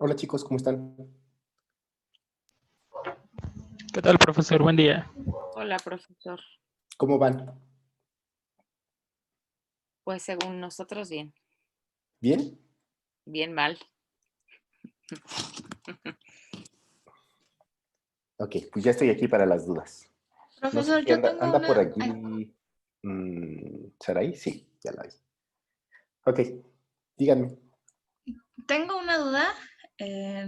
Hola chicos, ¿cómo están? ¿Qué tal, profesor? Buen día. Hola, profesor. ¿Cómo van? Pues según nosotros, bien. ¿Bien? Bien mal. Ok, pues ya estoy aquí para las dudas. No sé Profesor, si yo anda, tengo anda por una, aquí. ¿Saraí? Sí, ya la vi. Ok, díganme. tengo una duda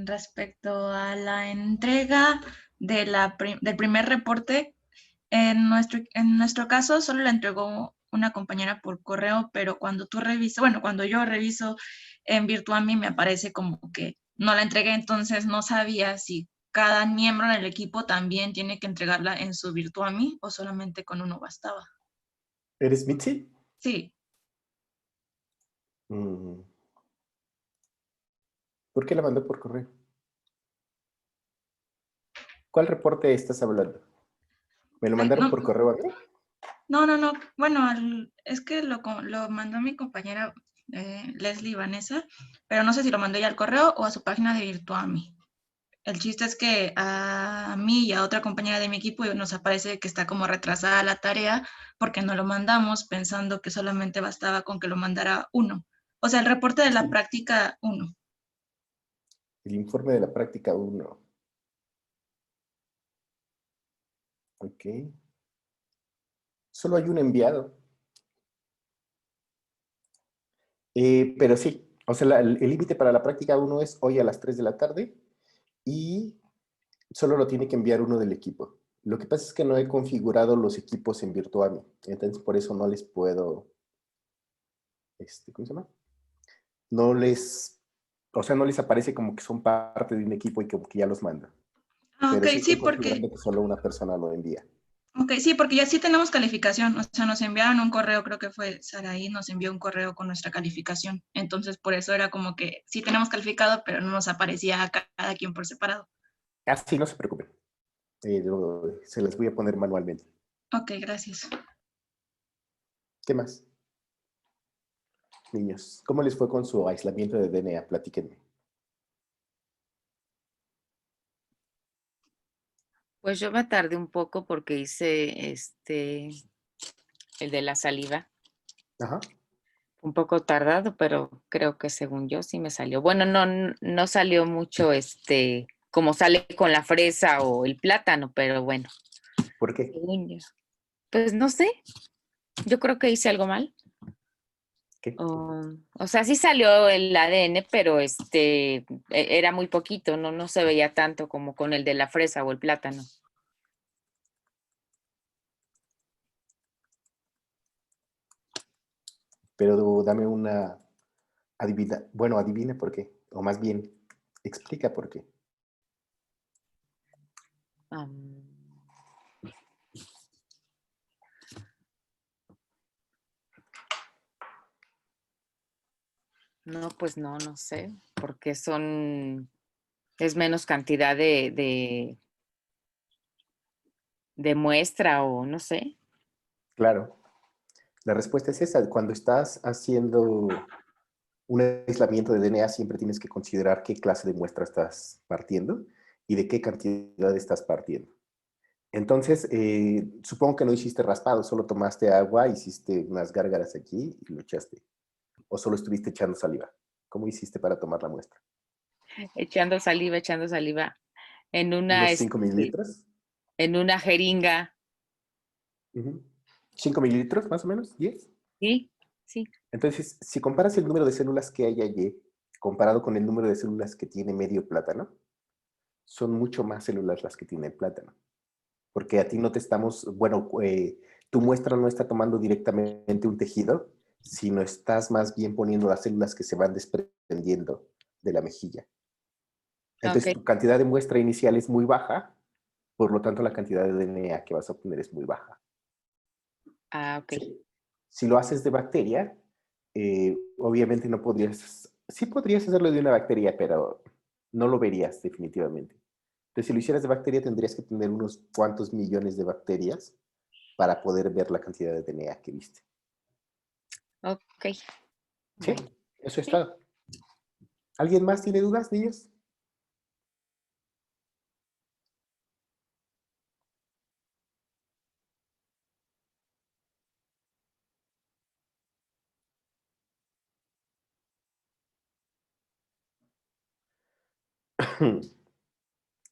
respecto a la entrega de del primer reporte. En nuestro caso, solo la entregó una compañera por correo, pero cuando tú revisas, bueno, cuando yo reviso en Virtuami me aparece como que no la entregué, entonces no sabía si cada miembro del equipo también tiene que entregarla en su Virtuami o solamente con uno bastaba. ¿Eres Mitzi? Sí. Mm, ¿Por qué la mandó por correo? ¿Cuál reporte estás hablando? ¿Me lo mandaron No, por correo a mí? no. Bueno, es que lo mandó mi compañera Leslie Vanessa, pero no sé si lo mandó ya al correo o a su página de Virtuami. El chiste es que a mí y a otra compañera de mi equipo nos aparece que está como retrasada la tarea porque no lo mandamos pensando que solamente bastaba con que lo mandara uno. O sea, el reporte de la Sí, práctica uno. el informe de la práctica 1. Ok. Solo hay un enviado. Pero sí, o sea, el límite para la práctica 1 es hoy a las 3 de la tarde y solo lo tiene que enviar uno del equipo. Lo que pasa es que no he configurado los equipos en Virtuami, entonces por eso no les puedo, ¿cómo se llama? No les, o sea, no les aparece como que son parte de un equipo y como que ya los manda. Ah, ok, Pero sí sí, estoy porque configurando que solo una persona lo envía. Ok, sí, porque ya sí tenemos calificación, o sea, nos enviaron un correo, creo que fue Saraí, nos envió un correo con nuestra calificación. Entonces, por eso era como que sí tenemos calificado, pero no nos aparecía a cada quien por separado. Así no se preocupen. Se las voy a poner manualmente. Ok, gracias. ¿Qué más? Niños, ¿cómo les fue con su aislamiento de DNA? Platíquenme. Pues yo me tardé un poco porque hice el de la saliva. Ajá. Un poco tardado, pero creo que según yo sí me salió. Bueno, no salió mucho como sale con la fresa o el plátano, pero bueno, ¿Por qué? según yo. Pues no sé, yo creo que hice algo mal. ¿Qué? O sea, sí salió el ADN, pero era muy poquito, no se veía tanto como con el de la fresa o el plátano. Pero dame una adivina. Bueno, adivina por qué. O más bien, explica por qué. Am, no, pues no sé, porque es menos cantidad de muestra o no sé. Claro. La respuesta es esa. Cuando estás haciendo un aislamiento de DNA, siempre tienes que considerar qué clase de muestra estás partiendo y de qué cantidad estás partiendo. Entonces, supongo que no hiciste raspado, solo tomaste agua, hiciste unas gárgaras aquí y lo echaste. O solo estuviste echando saliva. ¿Cómo hiciste para tomar la muestra? Echando saliva en una, ¿Unos 5 mililitros? en una jeringa. Ujú. ¿5 mililitros más o menos? ¿10? Sí, sí. Entonces, si comparas el número de células que hay allí, comparado con el número de células que tiene medio plátano, son mucho más células las que tiene el plátano. Porque a ti no te estamos, bueno, tu muestra no está tomando directamente un tejido, sino estás más bien poniendo las células que se van desprendiendo de la mejilla. Ok. Entonces, tu cantidad de muestra inicial es muy baja, por lo tanto, la cantidad de DNA que vas a obtener es muy baja. Ah, ok. ¿Sí? Si lo haces de bacteria, obviamente no podrías, sí podrías hacerlo de una bacteria, pero no lo verías definitivamente. Entonces, si lo hicieras de bacteria, tendrías que tener unos cuantos millones de bacterias para poder ver la cantidad de DNA que viste. Ok. ¿Sí? Bueno, Eso es sí. todo. ¿Alguien más tiene dudas, niños?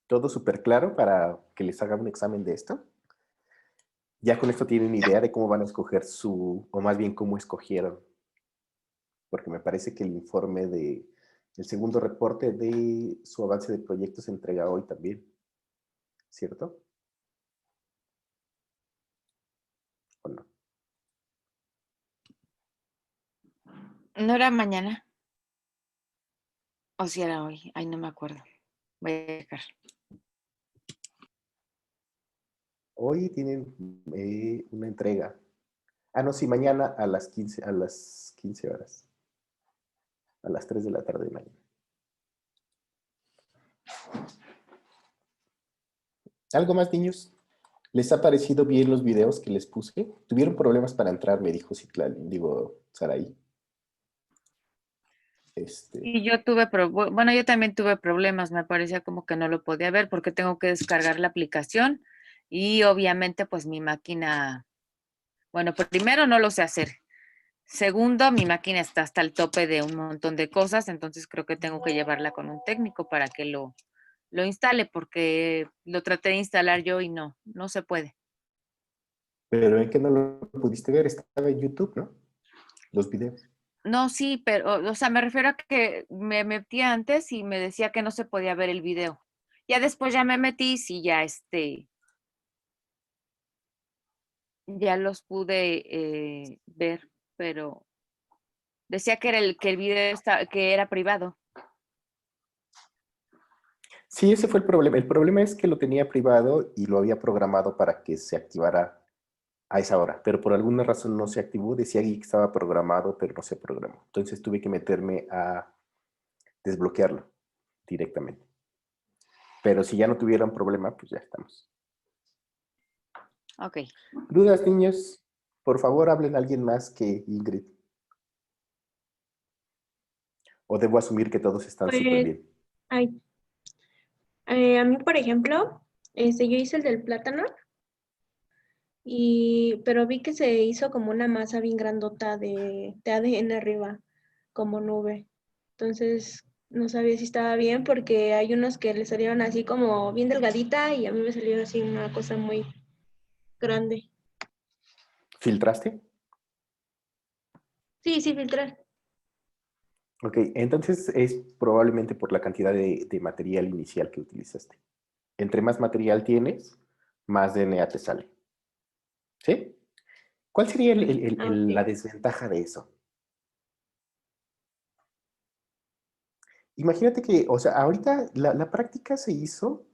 ¿Todo súper claro para que les haga un examen de esto? Ya con esto tienen idea de cómo van a escoger o más bien cómo escogieron. Porque me parece que el informe el segundo reporte de su avance de proyecto se entrega hoy también. ¿Cierto? ¿O no? ¿No era mañana? ¿O si era hoy? Ay, no me acuerdo. Voy a checar. Hoy tienen una entrega. Ah, no, sí, mañana a las 15 horas. A las 3 de la tarde de mañana. ¿Algo más, niños? ¿Les ha parecido bien los videos que les puse? ¿Tuvieron problemas para entrar? Me dijo Saraí. Y yo bueno, yo también tuve problemas, me parecía como que no lo podía ver porque tengo que descargar la aplicación y obviamente pues mi máquina, bueno, primero no lo sé hacer. Segundo, mi máquina está hasta el tope de un montón de cosas, entonces creo que tengo que llevarla con un técnico para que lo instale porque lo traté de instalar yo y no se puede. Pero ¿en qué no lo pudiste ver? Estaba en YouTube, ¿no? Los videos. No, sí, pero, o sea, me refiero a que me metí antes y me decía que no se podía ver el video. Ya después ya me metí, sí, ya ya los pude ver, pero decía que que el video que era privado. Sí, ese fue el problema. El problema es que lo tenía privado y lo había programado para que se activara a esa hora, pero por alguna razón no se activó. Decía ahí que estaba programado, pero no se programó. Entonces tuve que meterme a desbloquearlo directamente. Pero si ya no tuvieran problema, pues ya estamos. Ok. ¿Dudas, niños? Por favor, hablen a alguien más que Ingrid. ¿O debo asumir que todos están súper Pues, bien? ay, a mí, por ejemplo, yo hice el del plátano, pero vi que se hizo como una masa bien grandota de ADN arriba, como nube. Entonces, no sabía si estaba bien porque hay unos que le salieron así como bien delgadita y a mí me salió así una cosa muy grande. ¿Filtraste? Sí, sí, filtrar. Ok, entonces es probablemente por la cantidad de material inicial que utilizaste. Entre más material tienes, más DNA te sale. ¿Sí? ¿Cuál sería la Ok. desventaja de eso? Imagínate que, o sea, ahorita la práctica se hizo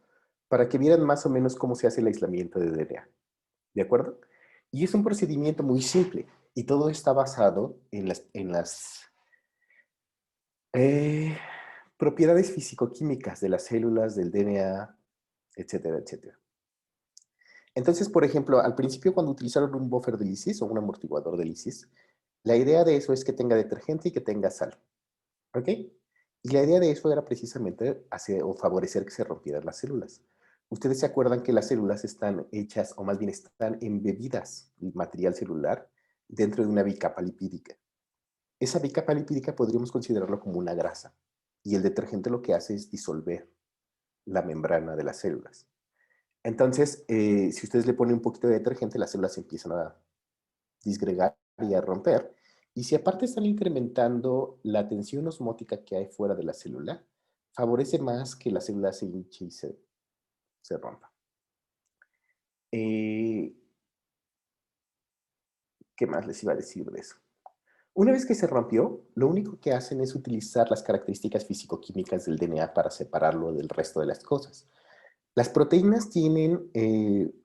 para que vieran más o menos cómo se hace el aislamiento de DNA. ¿De acuerdo? Y es un procedimiento muy simple y todo está basado en las propiedades físico-químicas de las células, del DNA, etcétera, etcétera. Entonces, por ejemplo, al principio cuando utilizaron un buffer de lisis o un amortiguador de lisis, la idea de eso es que tenga detergente y que tenga sal. ¿Ok? Y la idea de eso era precisamente hacer o favorecer que se rompieran las células. Ustedes se acuerdan que las células están hechas, o más bien están embebidas en material celular dentro de una bicapa lipídica. Esa bicapa lipídica podríamos considerarlo como una grasa. Y el detergente lo que hace es disolver la membrana de las células. Entonces, si ustedes le ponen un poquito de detergente, las células empiezan a disgregar y a romper. Y si aparte están incrementando la tensión osmótica que hay fuera de la célula, favorece más que la célula se hinche y se rompa. ¿Qué más les iba a decir de eso? Una vez que se rompió, lo único que hacen es utilizar las características físico-químicas del DNA para separarlo del resto de las cosas. Las proteínas tienen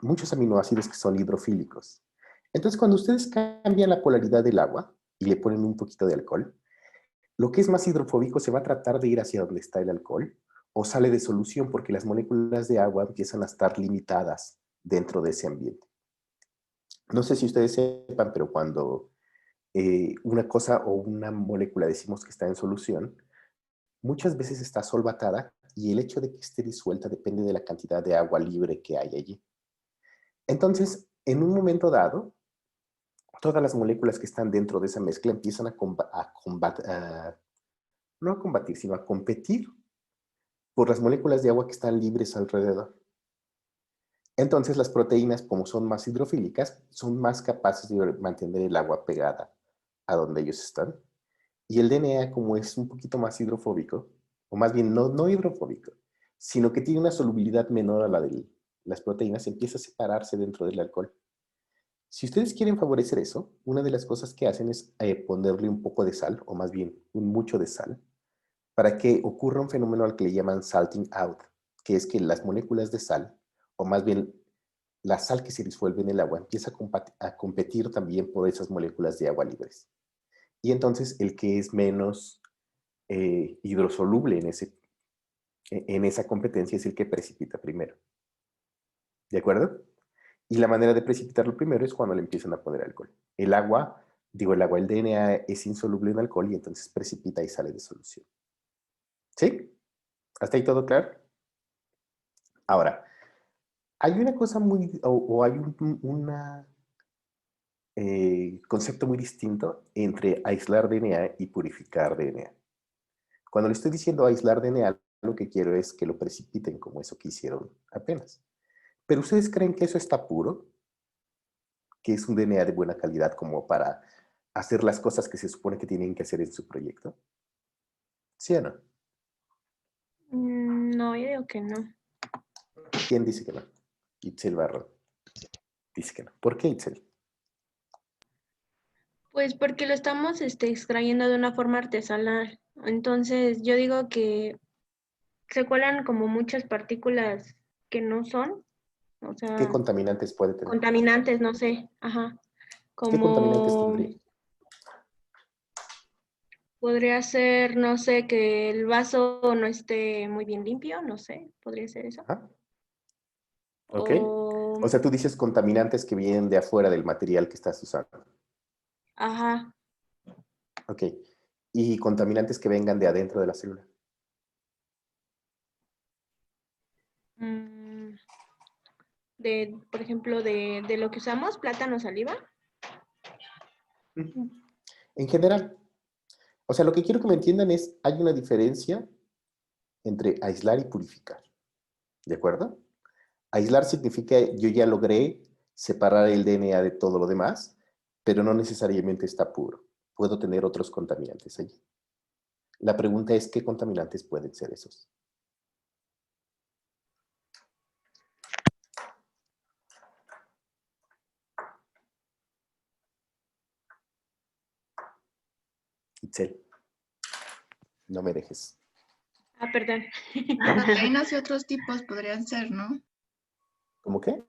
muchos aminoácidos que son hidrofílicos. Entonces, cuando ustedes cambian la polaridad del agua y le ponen un poquito de alcohol, lo que es más hidrofóbico se va a tratar de ir hacia donde está el alcohol o sale de solución porque las moléculas de agua empiezan a estar limitadas dentro de ese ambiente. No sé si ustedes sepan, pero cuando una cosa o una molécula decimos que está en solución, muchas veces está solvatada y el hecho de que esté disuelta depende de la cantidad de agua libre que hay allí. Entonces, en un momento dado, todas las moléculas que están dentro de esa mezcla empiezan no a combatir, sino a competir por las moléculas de agua que están libres alrededor. Entonces las proteínas, como son más hidrofílicas, son más capaces de mantener el agua pegada a donde ellos están. Y el DNA, como es un poquito más hidrofóbico, o más bien no hidrofóbico, sino que tiene una solubilidad menor a la de las proteínas, empieza a separarse dentro del alcohol. Si ustedes quieren favorecer eso, una de las cosas que hacen es ponerle un poco de sal, o más bien un mucho de sal, para que ocurra un fenómeno al que le llaman salting out, que es que las moléculas de sal, o más bien la sal que se disuelve en el agua, empieza a competir también por esas moléculas de agua libres. Y entonces el que es menos hidrosoluble en esa competencia es el que precipita primero. ¿De acuerdo? Y la manera de precipitarlo primero es cuando le empiezan a poner alcohol. El DNA es insoluble en alcohol y entonces precipita y sale de solución. ¿Sí? ¿Hasta ahí todo claro? Ahora, hay una cosa hay un concepto muy distinto entre aislar DNA y purificar DNA. Cuando le estoy diciendo aislar DNA, lo que quiero es que lo precipiten como eso que hicieron apenas. ¿Pero ustedes creen que eso está puro? ¿Que es un DNA de buena calidad como para hacer las cosas que se supone que tienen que hacer en su proyecto? ¿Sí o no? No, yo digo que no. ¿Quién dice que no? Itzel Barro dice que no. ¿Por qué, Itzel? Pues porque lo estamos extrayendo de una forma artesanal. Entonces, yo digo que se cuelan como muchas partículas que no son, o ¿Qué sea, contaminantes puede tener? contaminantes, no sé, ajá. ¿Qué contaminantes Como tendría? podría ser, no sé, que el vaso no esté muy bien limpio, no sé, podría ser eso. Ajá. Ok. O, O sea, tú dices contaminantes que vienen de afuera del material que estás usando. ajá, Ok. Y contaminantes que vengan de adentro de la célula. mm, por ejemplo, de lo que usamos, plátano, saliva. En general. O sea, lo que quiero que me entiendan es, hay una diferencia entre aislar y purificar. ¿De acuerdo? Aislar significa yo ya logré separar el DNA de todo lo demás, pero no necesariamente está puro. Puedo tener otros contaminantes allí. La pregunta es, ¿qué contaminantes pueden ser esos? Itzel, no me dejes. Ah, perdón. Proteínas y otros tipos podrían ser, ¿no? ¿Cómo qué?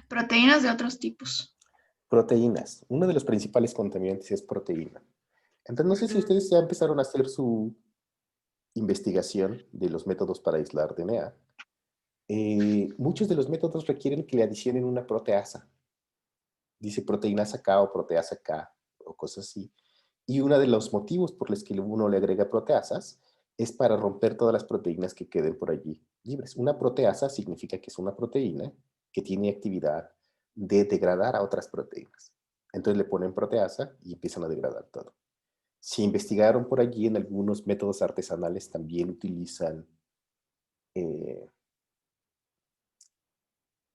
Proteínas de otros tipos. Proteínas. Uno de los principales contaminantes es proteína. Entonces, no sé si ustedes ya empezaron a hacer su investigación de los métodos para aislar DNA. Muchos de los métodos requieren que le adicionen una proteasa. Dice proteínasa K o proteasa K o cosas así. Y uno de los motivos por los que uno le agrega proteasas es para romper todas las proteínas que queden por allí libres. Una proteasa significa que es una proteína que tiene actividad de degradar a otras proteínas. Entonces le ponen proteasa y empiezan a degradar todo. Si investigaron por allí, en algunos métodos artesanales también utilizan,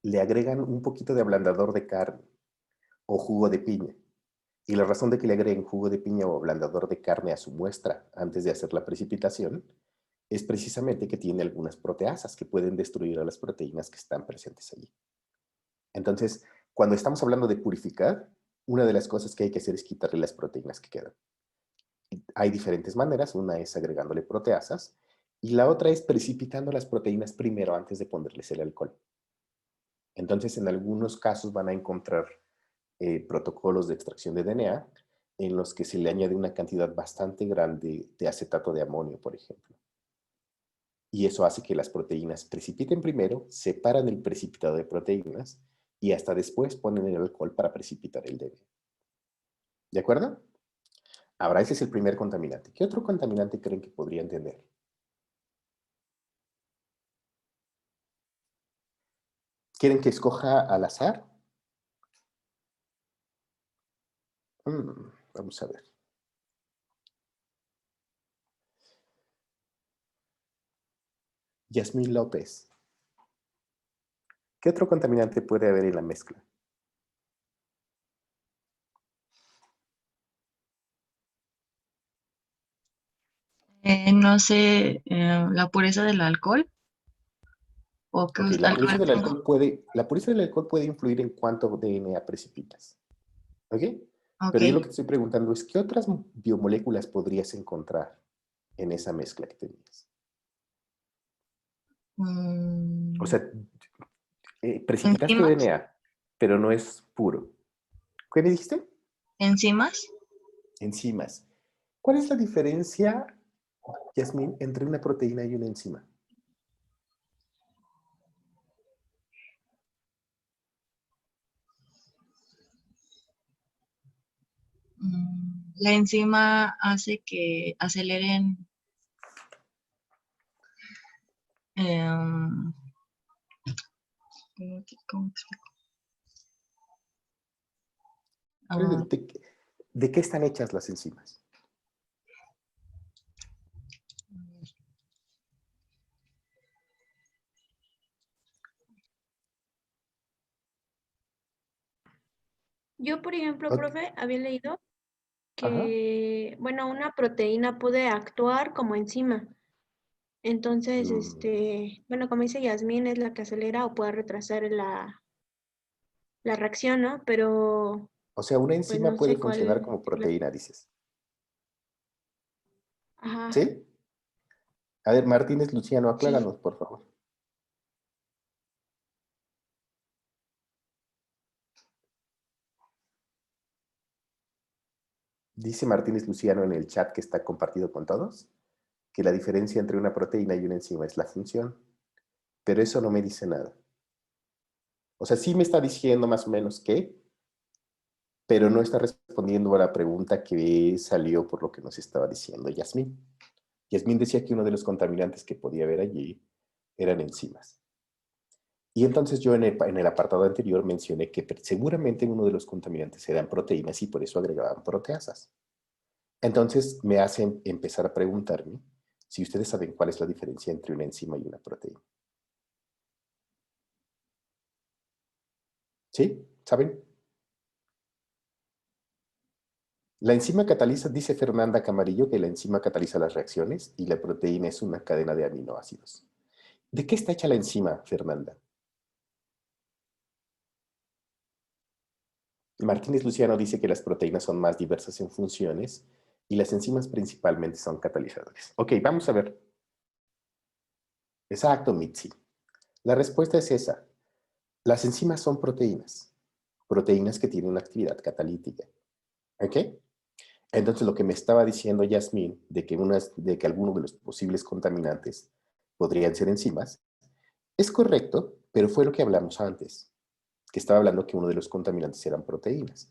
le agregan un poquito de ablandador de carne o jugo de piña. Y la razón de que le agreguen jugo de piña o ablandador de carne a su muestra antes de hacer la precipitación es precisamente que tiene algunas proteasas que pueden destruir a las proteínas que están presentes allí. Entonces, cuando estamos hablando de purificar, una de las cosas que hay que hacer es quitarle las proteínas que quedan. Hay diferentes maneras, una es agregándole proteasas y la otra es precipitando las proteínas primero antes de ponerles el alcohol. Entonces, en algunos casos van a encontrar protocolos de extracción de DNA en los que se le añade una cantidad bastante grande de acetato de amonio, por ejemplo. Y eso hace que las proteínas precipiten primero, separan el precipitado de proteínas y hasta después ponen el alcohol para precipitar el DNA. ¿De acuerdo? Ahora, ese es el primer contaminante. ¿Qué otro contaminante creen que podrían tener? ¿Quieren que escoja al azar? Vamos a ver. Yasmín López. ¿Qué otro contaminante puede haber en la mezcla? No sé, la pureza del alcohol o qué Ok, la pureza del alcohol puede influir en cuánto DNA precipitas. ¿Ok? Ok. Pero yo lo que te estoy preguntando es, ¿qué otras biomoléculas podrías encontrar en esa mezcla que tenías? Mm, O sea, precipitaste enzimas, DNA, pero no es puro. ¿Qué me dijiste? enzimas. Enzimas. ¿Cuál es la diferencia, Yasmín, entre una proteína y una enzima? La enzima hace que aceleren ¿cómo explico? Ah, ¿De qué están hechas las enzimas? Yo, por ejemplo, Ok. profe, había leído Ajá. que, bueno, una proteína puede actuar como enzima. Entonces, Mm. bueno, como dice Yasmín, es la que acelera o puede retrasar la reacción, ¿no? Pero, O sea, una pues enzima no puede sé funcionar cuál. como proteína, dices. Ajá. ¿Sí? A ver, Martínez Luciano, Sí. acláranos, por favor. Dice Martínez Luciano en el chat que está compartido con todos, que la diferencia entre una proteína y una enzima es la función, pero eso no me dice nada. O sea, sí me está diciendo más o menos qué, pero no está respondiendo a la pregunta que salió por lo que nos estaba diciendo Yasmín. Yasmín decía que uno de los contaminantes que podía haber allí eran enzimas. Y entonces yo en el apartado anterior mencioné que seguramente uno de los contaminantes eran proteínas y por eso agregaban proteasas. Entonces me hacen empezar a preguntarme si ustedes saben cuál es la diferencia entre una enzima y una proteína. ¿Sí? ¿Saben? La enzima cataliza, dice Fernanda Camarillo, que la enzima cataliza las reacciones y la proteína es una cadena de aminoácidos. ¿De qué está hecha la enzima, Fernanda? Martínez Luciano dice que las proteínas son más diversas en funciones y las enzimas principalmente son catalizadores. Ok, vamos a ver. Exacto, Mitzi. La respuesta es esa. Las enzimas son proteínas. Proteínas que tienen una actividad catalítica. ¿Ok? Entonces, lo que me estaba diciendo Yasmín de que algunos de los posibles contaminantes podrían ser enzimas, es correcto, pero fue lo que hablamos antes, que estaba hablando que uno de los contaminantes eran proteínas.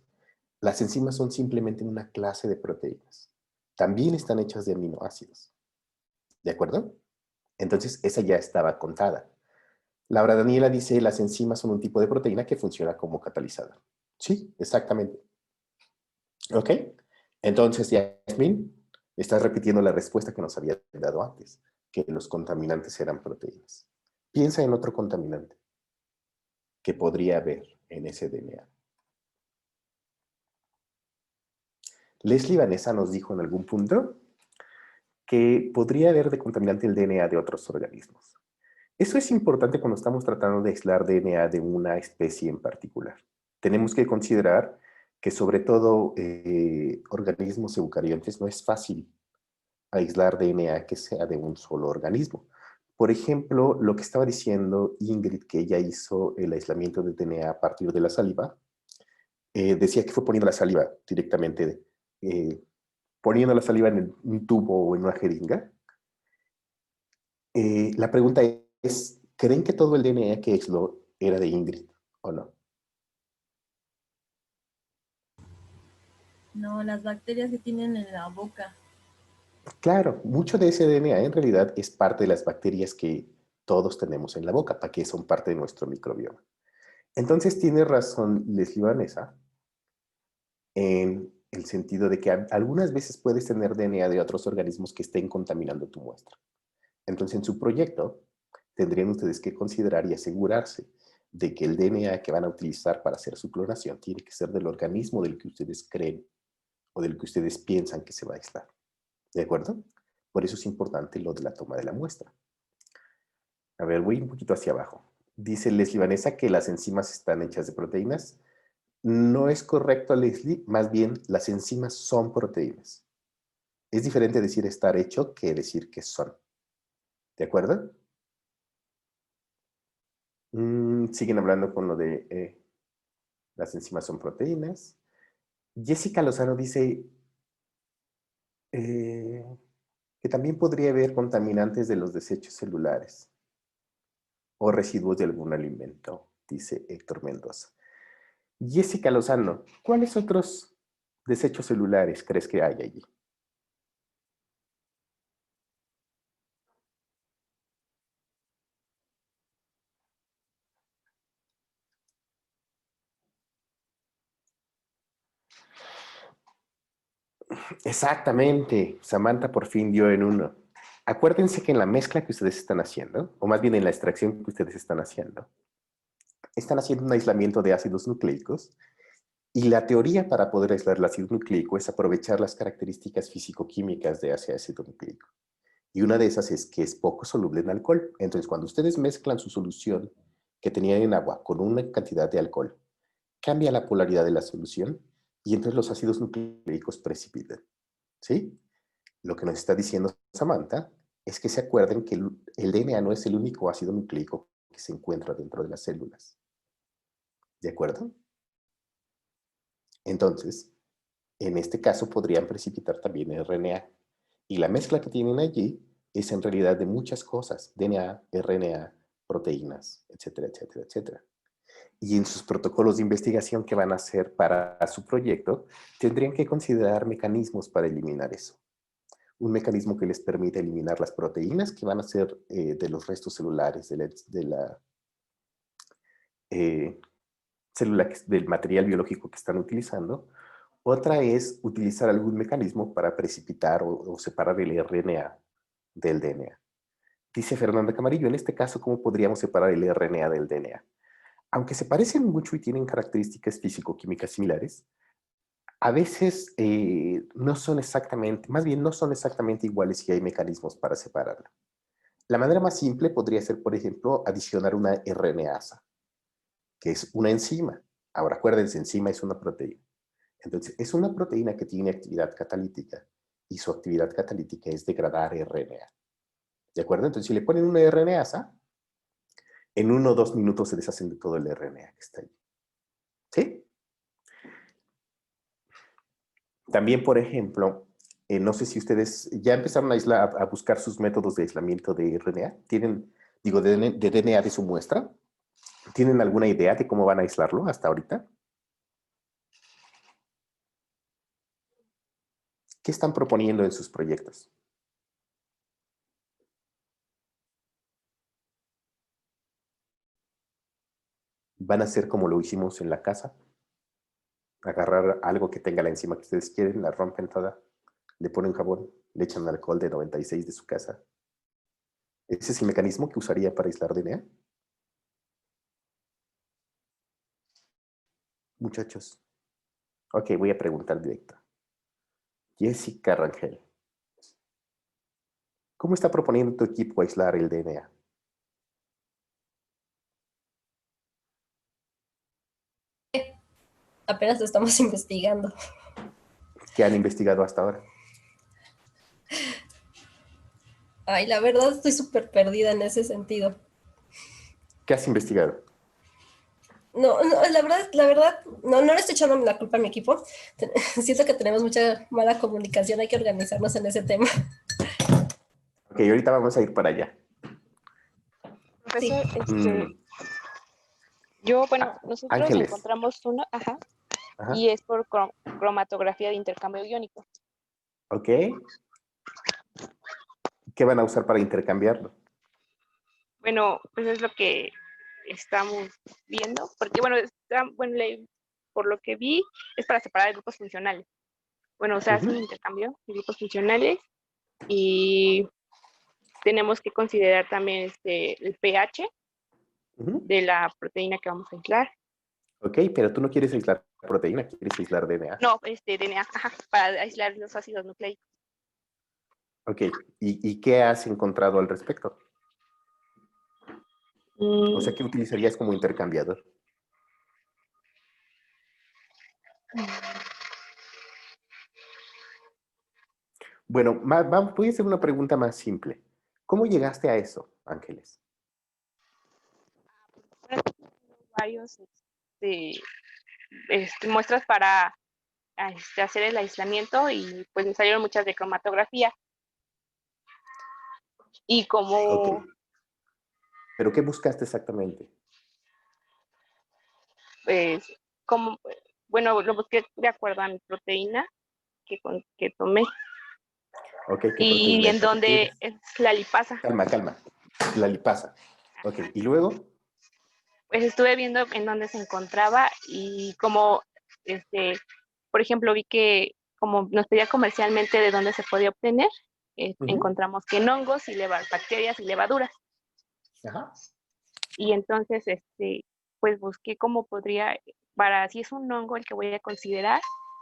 Las enzimas son simplemente una clase de proteínas. También están hechas de aminoácidos. ¿De acuerdo? Entonces, esa ya estaba contada. Laura Daniela dice, las enzimas son un tipo de proteína que funciona como catalizador. Sí, exactamente. ¿Ok? Entonces, Yasmín, estás repitiendo la respuesta que nos había dado antes, que los contaminantes eran proteínas. Piensa en otro contaminante que podría haber en ese DNA. Leslie Vanessa nos dijo en algún punto que podría haber de contaminante el DNA de otros organismos. Eso es importante cuando estamos tratando de aislar DNA de una especie en particular. Tenemos que considerar que sobre todo organismos eucariontes no es fácil aislar DNA que sea de un solo organismo. Por ejemplo, lo que estaba diciendo Ingrid, que ella hizo el aislamiento de DNA a partir de la saliva, decía que fue poniendo la saliva directamente, poniendo la saliva en un tubo o en una jeringa. La pregunta es, ¿creen que todo el DNA que aisló era de Ingrid o no? No, las bacterias que tienen en la boca. Claro, mucho de ese DNA en realidad es parte de las bacterias que todos tenemos en la boca, para que son parte de nuestro microbioma. Entonces tiene razón Leslie Vanessa en el sentido de que algunas veces puedes tener DNA de otros organismos que estén contaminando tu muestra. Entonces en su proyecto tendrían ustedes que considerar y asegurarse de que el DNA que van a utilizar para hacer su clonación tiene que ser del organismo del que ustedes creen o del que ustedes piensan que se va a aislar. ¿De acuerdo? Por eso es importante lo de la toma de la muestra. A ver, voy un poquito hacia abajo. Dice Leslie Vanessa que las enzimas están hechas de proteínas. No es correcto, Leslie. Más bien, las enzimas son proteínas. Es diferente decir estar hecho que decir que son. ¿De acuerdo? Siguen hablando con lo de las enzimas son proteínas. Jessica Lozano dice que también podría haber contaminantes de los desechos celulares o residuos de algún alimento, dice Héctor Mendoza. Jessica Lozano, ¿cuáles otros desechos celulares crees que hay allí? Exactamente, Samantha por fin dio en uno. Acuérdense que en la mezcla que ustedes están haciendo, o más bien en la extracción que ustedes están haciendo un aislamiento de ácidos nucleicos, y la teoría para poder aislar el ácido nucleico es aprovechar las características físico-químicas de ese ácido nucleico. Y una de esas es que es poco soluble en alcohol. Entonces, cuando ustedes mezclan su solución que tenían en agua con una cantidad de alcohol, cambia la polaridad de la solución y entonces los ácidos nucleicos precipitan. ¿Sí? Lo que nos está diciendo Samantha es que se acuerden que el DNA no es el único ácido nucleico que se encuentra dentro de las células. ¿De acuerdo? Entonces, en este caso podrían precipitar también RNA. Y la mezcla que tienen allí es en realidad de muchas cosas. DNA, RNA, proteínas, etcétera, etcétera, etcétera. Y en sus protocolos de investigación que van a hacer para su proyecto, tendrían que considerar mecanismos para eliminar eso. Un mecanismo que les permita eliminar las proteínas que van a ser de los restos celulares del material biológico que están utilizando. Otra es utilizar algún mecanismo para precipitar o separar el RNA del DNA. Dice Fernanda Camarillo, en este caso, ¿cómo podríamos separar el RNA del DNA? Aunque se parecen mucho y tienen características físico-químicas similares, a veces no son exactamente, más bien no son exactamente iguales y hay mecanismos para separarlo. La manera más simple podría ser, por ejemplo, adicionar una RNasa, que es una enzima. Ahora, acuérdense, enzima es una proteína. Entonces, es una proteína que tiene actividad catalítica y su actividad catalítica es degradar RNA. ¿De acuerdo? Entonces, si le ponen una RNasa, en 1 o 2 minutos se deshacen de todo el RNA que está ahí. ¿Sí? También, por ejemplo, no sé si ustedes ya empezaron a buscar sus métodos de aislamiento de RNA. ¿Tienen, digo, de DNA de su muestra? ¿Tienen alguna idea de cómo van a aislarlo hasta ahorita? ¿Qué están proponiendo en sus proyectos? ¿Van a hacer como lo hicimos en la casa? Agarrar algo que tenga la enzima que ustedes quieren, la rompen toda, le ponen jabón, le echan alcohol de 96 de su casa. ¿Ese es el mecanismo que usaría para aislar DNA? Muchachos. Ok, voy a preguntar directo. Jessica Rangel. ¿Cómo está proponiendo tu equipo aislar el DNA? Apenas lo estamos investigando. ¿Qué han investigado hasta ahora? Ay, la verdad estoy súper perdida en ese sentido. ¿Qué has investigado? No, la verdad, no le estoy echando la culpa a mi equipo. Siento que tenemos mucha mala comunicación, hay que organizarnos en ese tema. Ok, ahorita vamos a ir para allá. Profesor, Mm, nosotros Ángeles. encontramos uno, Ajá. y es por cromatografía de intercambio iónico. Ok. ¿Qué van a usar para intercambiarlo? Bueno, pues es lo que estamos viendo, porque por lo que vi, es para separar grupos funcionales. Bueno, o sea, es un intercambio de grupos funcionales y tenemos que considerar también el pH Ujú. de la proteína que vamos a aislar. Ok, pero tú no quieres aislar proteína, quieres aislar DNA. No, DNA, ajá, para aislar los ácidos nucleicos. Ok, ¿y qué has encontrado al respecto? O sea, ¿qué utilizarías como intercambiador? Bueno, voy a hacer una pregunta más simple. ¿Cómo llegaste a eso, Ángeles? Varios muestras para hacer el aislamiento y pues me salieron muchas de cromatografía. Y como, Ok, ¿pero qué buscaste exactamente? pues, bueno, lo busqué de acuerdo a mi proteína que tomé Ok, ¿qué y proteína en es la que donde quieres? es la lipasa. Calma, calma. La lipasa. Ok, Ajá. ¿y luego? Pues estuve viendo en dónde se encontraba y como, por ejemplo, vi que como nos pedía comercialmente de dónde se podía obtener, encontramos que en hongos y bacterias y levaduras. Ajá. Y entonces, pues busqué cómo podría, para si es un hongo el que voy a considerar,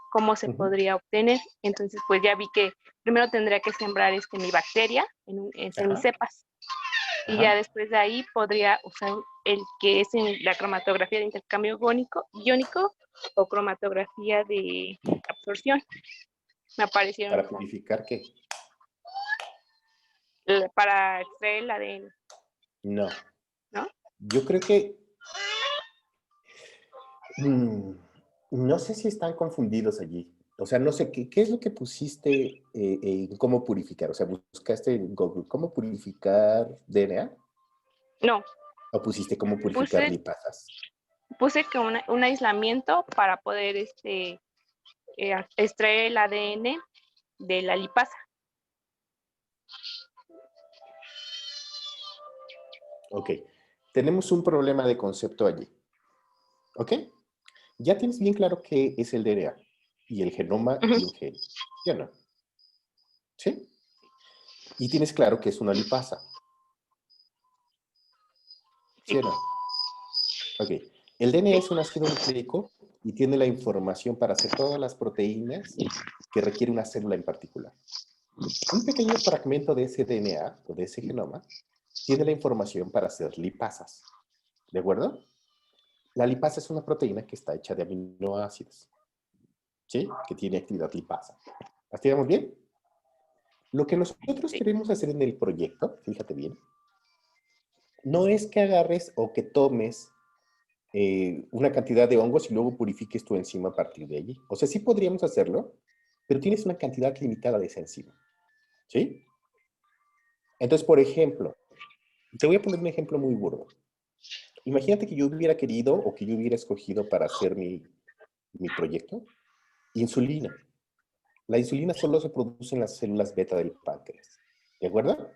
cómo se podría obtener. Entonces, pues ya vi que primero tendría que sembrar mi bacteria en semicepas. Y ya después de ahí podría usar el que es en la cromatografía de intercambio iónico o cromatografía de absorción. Me aparecieron ¿Para purificar qué? para extraer el ADN, No. ¿no? Yo creo que... no sé si están confundidos allí. O sea, no sé, ¿qué es lo que pusiste en cómo purificar? O sea, ¿buscaste en Google cómo purificar DNA? No, ¿O pusiste cómo purificar puse, lipasas? puse que un aislamiento para poder extraer el ADN de la lipasa. Ok. Tenemos un problema de concepto allí. ¿Ok? Ya tienes bien claro qué es el DNA y el genoma y un gen. ¿Sí o no? ¿Sí? Y tienes claro que es una lipasa. ¿Sí Sí, o no? Ok. El DNA sí. es un ácido nucleico y tiene la información para hacer todas las proteínas que requiere una célula en particular. Un pequeño fragmento de ese DNA o de ese genoma tiene la información para hacer lipasas. ¿De acuerdo? La lipasa es una proteína que está hecha de aminoácidos. ¿Sí? Que tiene actividad lipasa. ¿Hasta ahí vamos bien? Lo que nosotros Sí. queremos hacer en el proyecto, fíjate bien, no es que agarres o que tomes una cantidad de hongos y luego purifiques tu enzima a partir de allí. O sea, sí podríamos hacerlo, pero tienes una cantidad limitada de esa enzima. ¿Sí? Entonces, por ejemplo, te voy a poner un ejemplo muy burdo. Imagínate que yo hubiera querido o que yo hubiera escogido para hacer mi proyecto insulina. La insulina solo se produce en las células beta del páncreas. ¿De acuerdo?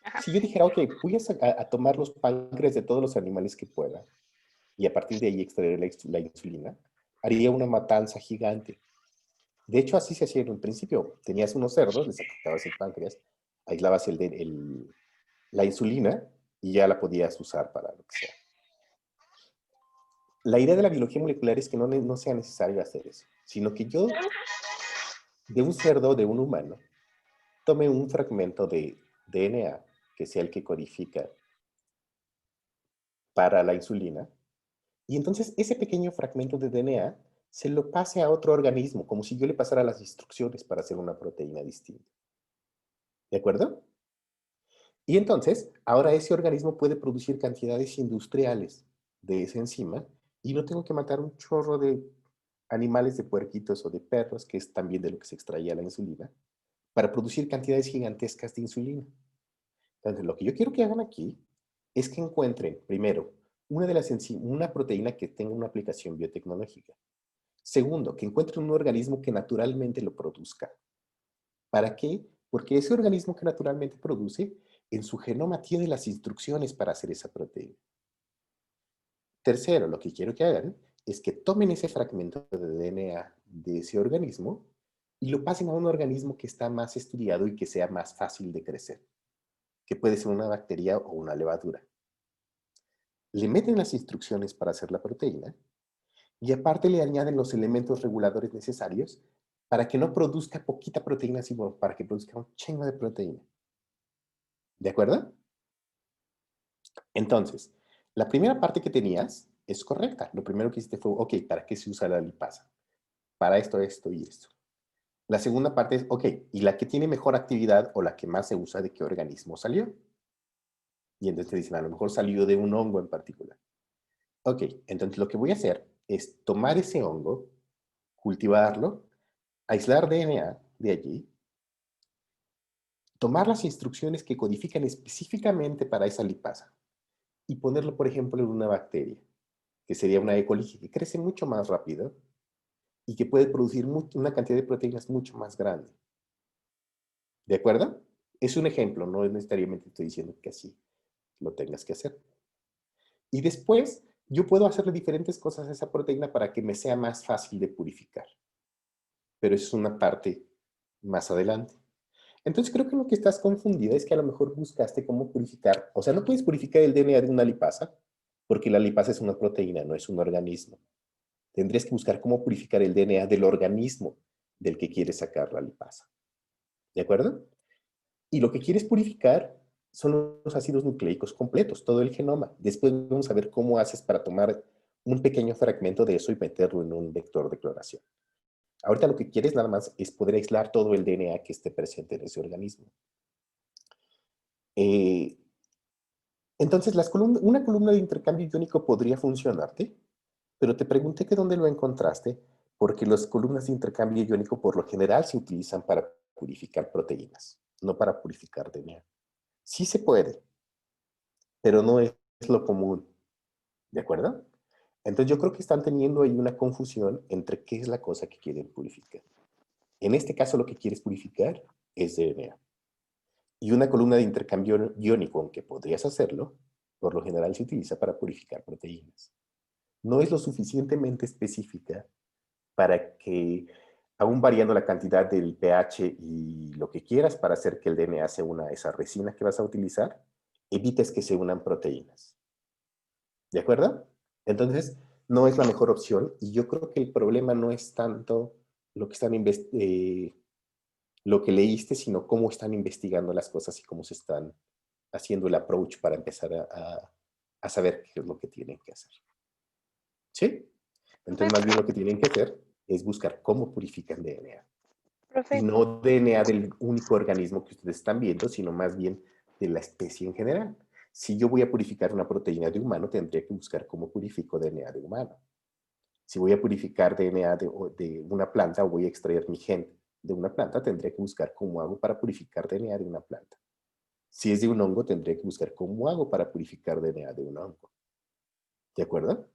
Ajá. Si yo dijera, ok, voy a tomar los páncreas de todos los animales que pueda y a partir de ahí extraer la insulina, haría una matanza gigante. De hecho, así se hacía en un principio. Tenías unos cerdos, les sacabas el páncreas, aislabas la insulina y ya la podías usar para lo que sea. La idea de la biología molecular es que no sea necesario hacer eso, sino que yo, de un cerdo, de un humano, tome un fragmento de DNA, que sea el que codifica para la insulina, y entonces ese pequeño fragmento de DNA se lo pase a otro organismo, como si yo le pasara las instrucciones para hacer una proteína distinta. ¿De acuerdo? Y entonces, ahora ese organismo puede producir cantidades industriales de esa enzima y no tengo que matar un chorro de animales, de puerquitos o de perros, que es también de lo que se extraía la insulina, para producir cantidades gigantescas de insulina. Entonces, lo que yo quiero que hagan aquí es que encuentren, primero, una proteína que tenga una aplicación biotecnológica. Segundo, que encuentren un organismo que naturalmente lo produzca. ¿Para qué? Porque ese organismo que naturalmente produce, en su genoma tiene las instrucciones para hacer esa proteína. Tercero, lo que quiero que hagan es que tomen ese fragmento de DNA de ese organismo y lo pasen a un organismo que está más estudiado y que sea más fácil de crecer. que puede ser una bacteria o una levadura. Le meten las instrucciones para hacer la proteína y aparte le añaden los elementos reguladores necesarios para que no produzca poquita proteína, sino para que produzca un chingo de proteína. ¿De acuerdo? Entonces, la primera parte que tenías es correcta. Lo primero que hiciste fue, ok, ¿para qué se usa la lipasa? Para esto, esto y esto. La segunda parte es, ok, ¿y la que tiene mejor actividad o la que más se usa de qué organismo salió? Y entonces te dicen, a lo mejor salió de un hongo en particular. Ok, entonces lo que voy a hacer es tomar ese hongo, cultivarlo, aislar DNA de allí, tomar las instrucciones que codifican específicamente para esa lipasa y ponerlo, por ejemplo, en una bacteria, que sería una E. coli, que crece mucho más rápido y que puede producir una cantidad de proteínas mucho más grande. ¿De acuerdo? Es un ejemplo, no necesariamente estoy diciendo que así lo tengas que hacer. Y después, yo puedo hacerle diferentes cosas a esa proteína para que me sea más fácil de purificar. Pero eso es una parte más adelante. Entonces creo que lo que estás confundida es que a lo mejor buscaste cómo purificar. O sea, no puedes purificar el DNA de una lipasa, porque la lipasa es una proteína, no es un organismo. Tendrías que buscar cómo purificar el DNA del organismo del que quieres sacar la lipasa. ¿De acuerdo? Y lo que quieres purificar son los ácidos nucleicos completos, todo el genoma. Después vamos a ver cómo haces para tomar un pequeño fragmento de eso y meterlo en un vector de clonación. Ahorita lo que quieres nada más es poder aislar todo el DNA que esté presente en ese organismo. Entonces, una columna de intercambio iónico podría funcionarte, pero te pregunté que dónde lo encontraste, porque las columnas de intercambio iónico por lo general se utilizan para purificar proteínas, no para purificar DNA. Sí se puede, pero no es lo común. ¿De acuerdo? Entonces yo creo que están teniendo ahí una confusión entre qué es la cosa que quieren purificar. En este caso lo que quieres purificar es DNA. Y una columna de intercambio iónico, aunque podrías hacerlo, por lo general se utiliza para purificar proteínas. No es lo suficientemente específica para que, aún variando la cantidad del pH y lo que quieras para hacer que el DNA se una a esa resina que vas a utilizar, evites que se unan proteínas. ¿De acuerdo? Entonces, no es la mejor opción y yo creo que el problema no es tanto lo que están lo que leíste, sino cómo están investigando las cosas y cómo se están haciendo el approach para empezar a saber qué es lo que tienen que hacer. ¿Sí? Entonces, más bien lo que tienen que hacer es buscar cómo purifican DNA. Profe, Y no DNA del único organismo que ustedes están viendo, sino más bien de la especie en general. Si yo voy a purificar una proteína de humano, tendría que buscar cómo purifico DNA de humano. Si voy a purificar DNA de una planta o voy a extraer mi gen de una planta, tendría que buscar cómo hago para purificar DNA de una planta. Si es de un hongo, tendría que buscar cómo hago para purificar DNA de un hongo. ¿De acuerdo?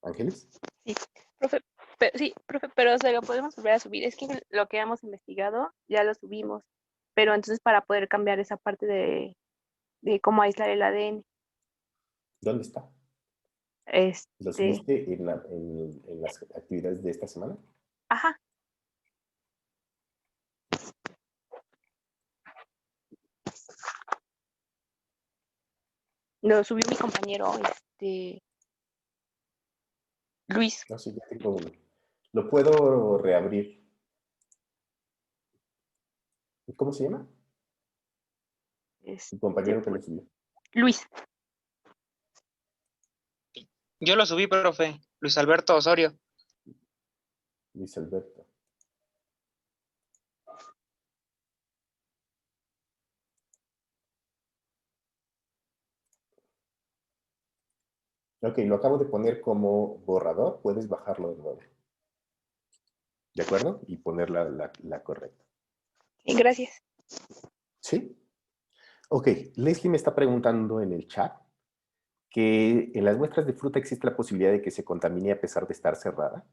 ¿Ángeles? sí, profe, pero se lo podemos volver a subir. Es que lo que hemos investigado ya lo subimos, pero entonces para poder cambiar esa parte de cómo aislar el ADN, ¿Dónde está? ¿Lo este, subiste en las actividades de esta semana? ajá, lo subió mi compañero, Luis. No, sí, ya tengo uno. Lo puedo reabrir. ¿Cómo se llama? Tu compañero que lo Pues, subió. Luis. Yo lo subí, profe. Luis Alberto Osorio. Luis Alberto. Ok, lo acabo de poner como borrador. Puedes bajarlo de nuevo. ¿De acuerdo? Y poner la correcta. Gracias. ¿Sí? Ok, Leslie me está preguntando en el chat que en las muestras de fruta existe la posibilidad de que se contamine a pesar de estar cerrada,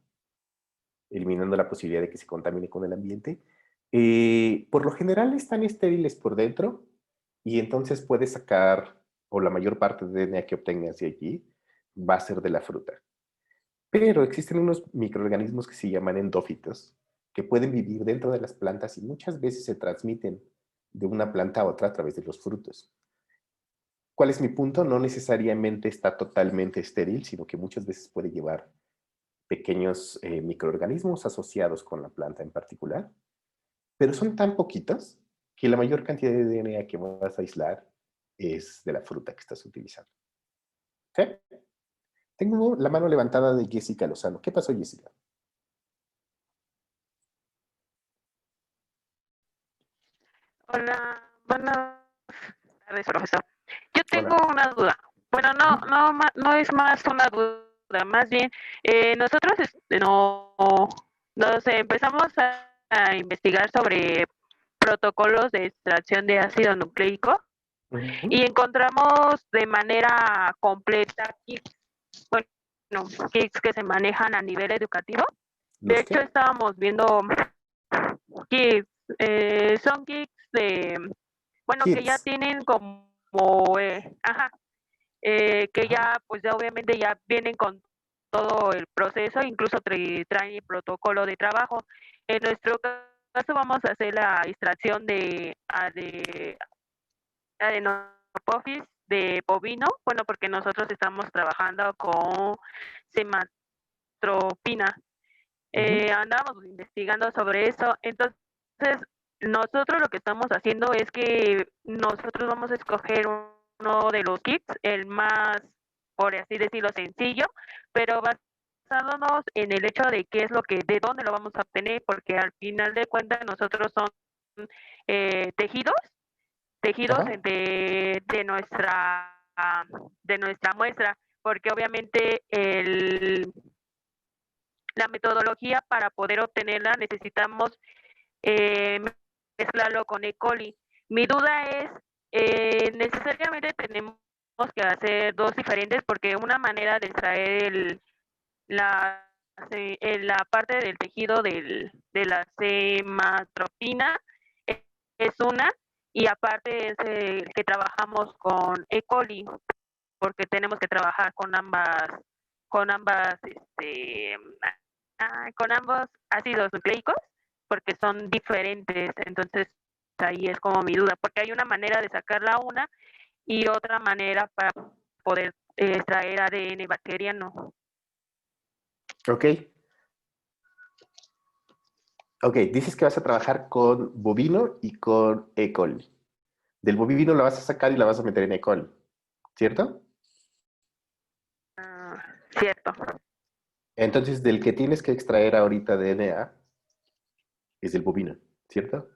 eliminando la posibilidad de que se contamine con el ambiente. Por lo general están estériles por dentro y entonces puedes sacar, o la mayor parte de DNA que obtengas de allí va a ser de la fruta. Pero existen unos microorganismos que se llaman endófitos, que pueden vivir dentro de las plantas y muchas veces se transmiten de una planta a otra a través de los frutos. ¿Cuál es mi punto? No necesariamente está totalmente estéril, sino que muchas veces puede llevar pequeños microorganismos asociados con la planta en particular, pero son tan poquitos que la mayor cantidad de DNA que vas a aislar es de la fruta que estás utilizando. ¿Sí? Tengo la mano levantada de Jessica Lozano. ¿Qué pasó, Jessica? Hola, buenas tardes, profesor. Yo tengo Hola. una duda. Bueno, no es más una duda, más bien, nosotros nos empezamos a investigar sobre protocolos de extracción de ácido nucleico y encontramos de manera completa kits, bueno, kits que se manejan a nivel educativo. De ¿Los hecho, qué? estábamos viendo kits, son kits de, bueno, que ya Kids. tienen como, que Ajá. ya, pues ya obviamente ya vienen con todo el proceso, incluso traen el protocolo de trabajo. En nuestro caso vamos a hacer la extracción de adenopofis de bovino, bueno, porque nosotros estamos trabajando con sematropina. Andábamos investigando sobre eso, entonces nosotros lo que estamos haciendo es que nosotros vamos a escoger uno de los kits, el más, por así decirlo, sencillo, pero basándonos en el hecho de qué es lo que, de dónde lo vamos a obtener, porque al final de cuentas nosotros son tejidos Ajá. de nuestra muestra, porque obviamente la metodología para poder obtenerla necesitamos eh, mezclarlo con E. coli. Mi duda es, necesariamente tenemos que hacer dos diferentes porque una manera de extraer la, la parte del tejido de la sematropina es una y aparte es el que trabajamos con E. coli porque tenemos que trabajar con ambas, con ambos ácidos nucleicos porque son diferentes. Entonces ahí es como mi duda, porque hay una manera de sacarla una y otra manera para poder extraer ADN bacteriano. Ok. Ok, dices que vas a trabajar con bovino y con E. coli. Del bovino la vas a sacar y la vas a meter en E. coli, ¿cierto? Cierto. Entonces, del que tienes que extraer ahorita DNA es del bovino, ¿cierto?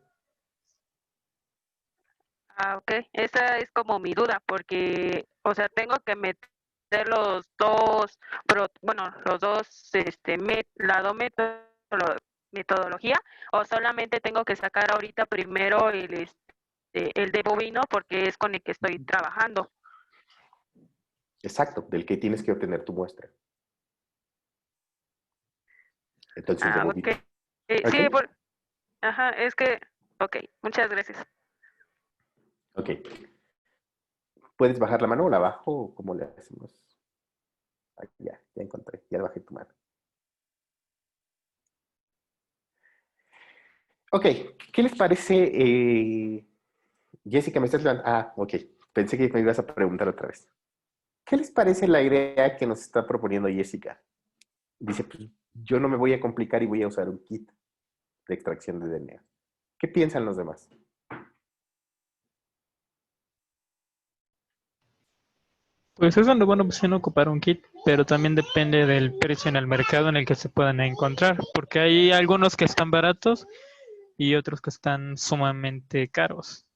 Ok, esa es como mi duda, porque, o sea, tengo que meter los dos, bueno, los dos, metodología, o solamente tengo que sacar ahorita primero el de bovino porque es con el que estoy trabajando. Exacto, del que tienes que obtener tu muestra. Entonces, de Ok. bovino. ¿Ok? Sí, ajá, es que, ok, muchas gracias. Ok. ¿Puedes bajar la mano o la bajo o cómo le hacemos? Ay, ya encontré, ya bajé tu mano. Ok, ¿qué les parece? Jessica, me estás levantando. Ah, ok. Pensé que me ibas a preguntar otra vez. ¿Qué les parece la idea que nos está proponiendo Jessica? Dice, pues yo no me voy a complicar y voy a usar un kit de extracción de DNA. ¿Qué piensan los demás? Pues es una buena opción ocupar un kit, pero también depende del precio en el mercado en el que se puedan encontrar, porque hay algunos que están baratos y otros que están sumamente caros.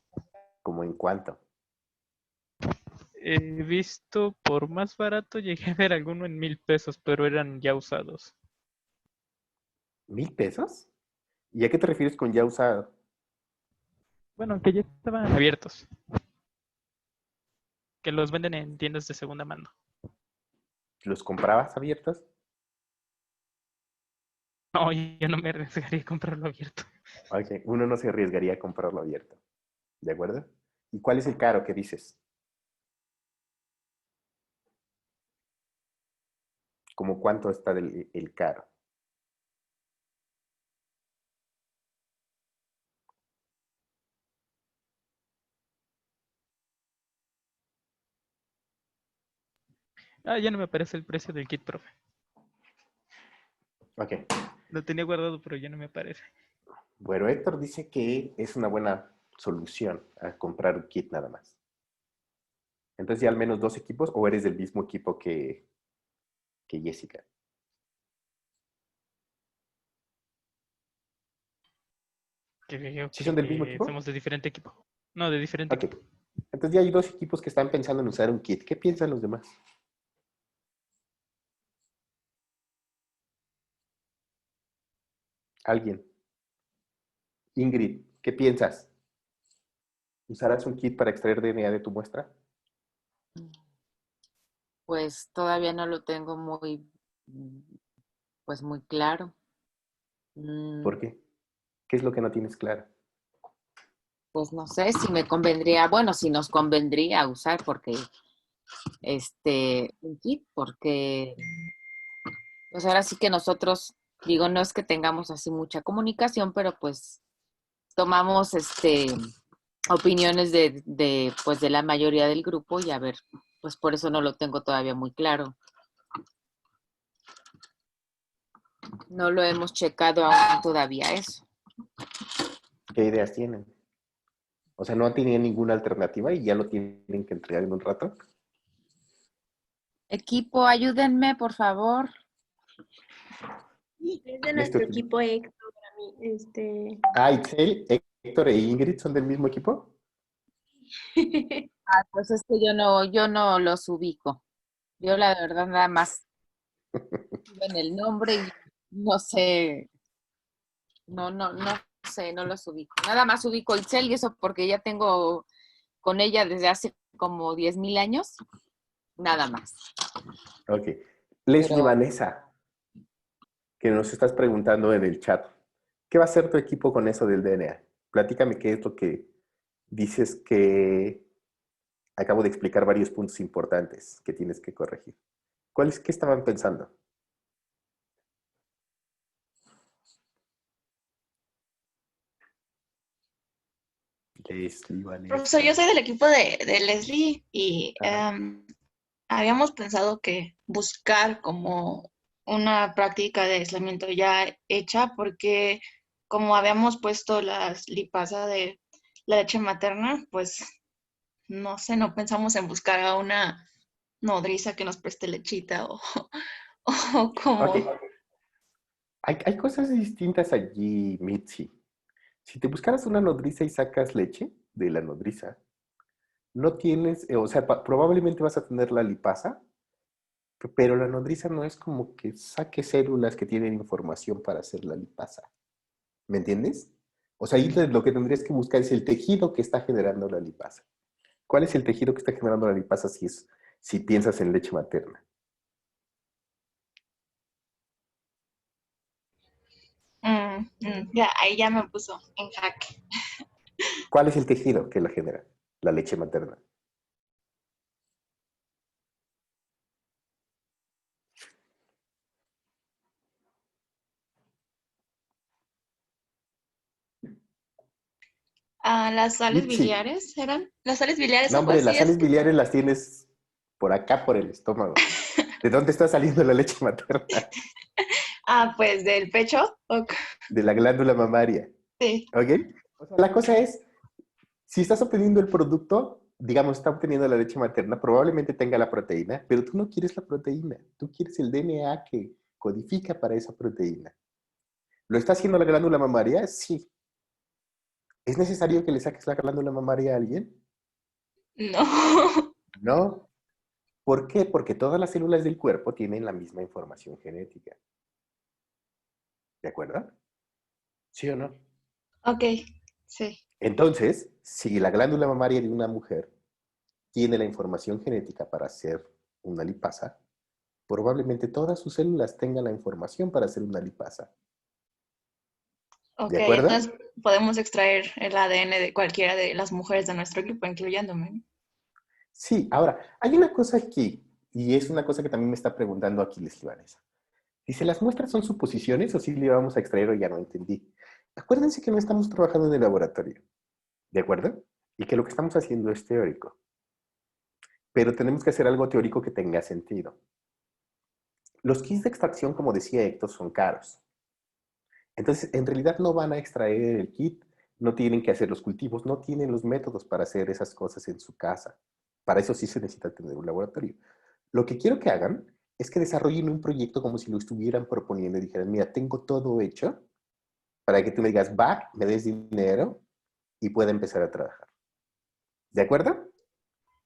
¿Cómo en cuánto? He visto por más barato, llegué a ver alguno en 1,000 pesos, pero eran ya usados. ¿1,000 pesos? ¿Y a qué te refieres con ya usado? Bueno, que ya estaban abiertos, que los venden en tiendas de segunda mano. ¿Los comprabas abiertos? No, yo no me arriesgaría a comprarlo abierto. Ok, uno no se arriesgaría a comprarlo abierto. ¿De acuerdo? ¿Y cuál es el caro que dices? ¿Cómo cuánto está el caro? Ya no me aparece el precio del kit, profe. Ok. Lo tenía guardado, pero ya no me aparece. Bueno, Héctor dice que es una buena solución a comprar un kit nada más. Entonces, ¿ya al menos 2 equipos o eres del mismo equipo que Jessica? Creo ¿Sí son del mismo que equipo? somos de diferente equipo. No, de diferente Ok. equipo. Entonces ya hay 2 equipos que están pensando en usar un kit. ¿Qué piensan los demás? ¿Alguien? Ingrid, ¿qué piensas? ¿Usarás un kit para extraer DNA de tu muestra? Pues todavía no lo tengo pues muy claro. ¿Por qué? ¿Qué es lo que no tienes claro? Pues no sé si me convendría, bueno, si nos convendría usar porque un kit, porque pues ahora sí que nosotros, digo, no es que tengamos así mucha comunicación, pero pues tomamos opiniones pues de la mayoría del grupo y a ver, pues por eso no lo tengo todavía muy claro. No lo hemos checado aún todavía eso. ¿Qué ideas tienen? O sea, no tenían ninguna alternativa y ya lo tienen que entregar en un rato. Equipo, ayúdenme, por favor. Es de Listo. nuestro equipo Héctor, Itzel, Héctor e Ingrid son del mismo equipo. Pues es que yo no los ubico. Yo la verdad nada más en el nombre y no sé, no sé, no los ubico. Nada más ubico el Itzel y eso porque ya tengo con ella desde hace como 10,000 años, nada más. Ok. Leslie Pero Vanessa, que nos estás preguntando en el chat, ¿qué va a hacer tu equipo con eso del DNA? Platícame qué es lo que dices que acabo de explicar varios puntos importantes que tienes que corregir. ¿Qué estaban pensando? Leslie Profesor, Vanessa. yo soy del equipo de Leslie y Ajá. habíamos pensado que buscar como una práctica de aislamiento ya hecha, porque como habíamos puesto las lipasa de la leche materna, pues no sé, no pensamos en buscar a una nodriza que nos preste lechita o como... Ok. Hay cosas distintas allí, Mitzi. Si te buscaras una nodriza y sacas leche de la nodriza, no tienes, o sea, probablemente vas a tener la lipasa, pero la nodriza no es como que saque células que tienen información para hacer la lipasa. ¿Me entiendes? O sea, ahí lo que tendrías que buscar es el tejido que está generando la lipasa. ¿Cuál es el tejido que está generando la lipasa si piensas en leche materna? ya, ahí ya me puso en jaque. ¿Cuál es el tejido que la genera? La leche materna. Las sales Mitzi. biliares eran, las sales biliares, No, algo hombre, así las es sales que... biliares las tienes por acá, por el estómago. ¿De dónde está saliendo la leche materna? Pues del pecho. De la glándula mamaria. Sí. ¿Ok? O sea, la cosa es, si estás obteniendo el producto, digamos, está obteniendo la leche materna, probablemente tenga la proteína, pero tú no quieres la proteína. Tú quieres el DNA que codifica para esa proteína. ¿Lo está haciendo la glándula mamaria? Sí. ¿Es necesario que le saques la glándula mamaria a alguien? No. No. ¿Por qué? Porque todas las células del cuerpo tienen la misma información genética. ¿De acuerdo? ¿Sí o no? Ok, sí. Entonces, si la glándula mamaria de una mujer tiene la información genética para hacer una lipasa, probablemente todas sus células tengan la información para hacer una lipasa. ¿De Ok, acuerdo? entonces podemos extraer el ADN de cualquiera de las mujeres de nuestro equipo, incluyéndome. Sí, ahora, hay una cosa aquí, y es una cosa que también me está preguntando aquí Leslie Vanessa. Dice, ¿las muestras son suposiciones o si le vamos a extraer o ya no entendí? Acuérdense que no estamos trabajando en el laboratorio, ¿de acuerdo? Y que lo que estamos haciendo es teórico. pero tenemos que hacer algo teórico que tenga sentido. Los kits de extracción, como decía Héctor, son caros. Entonces, en realidad no van a extraer el kit, no tienen que hacer los cultivos, no tienen los métodos para hacer esas cosas en su casa. Para eso sí se necesita tener un laboratorio. Lo que quiero que hagan es que desarrollen un proyecto como si lo estuvieran proponiendo y dijeran, mira, tengo todo hecho para que tú me digas, va, me des dinero y pueda empezar a trabajar. ¿De acuerdo?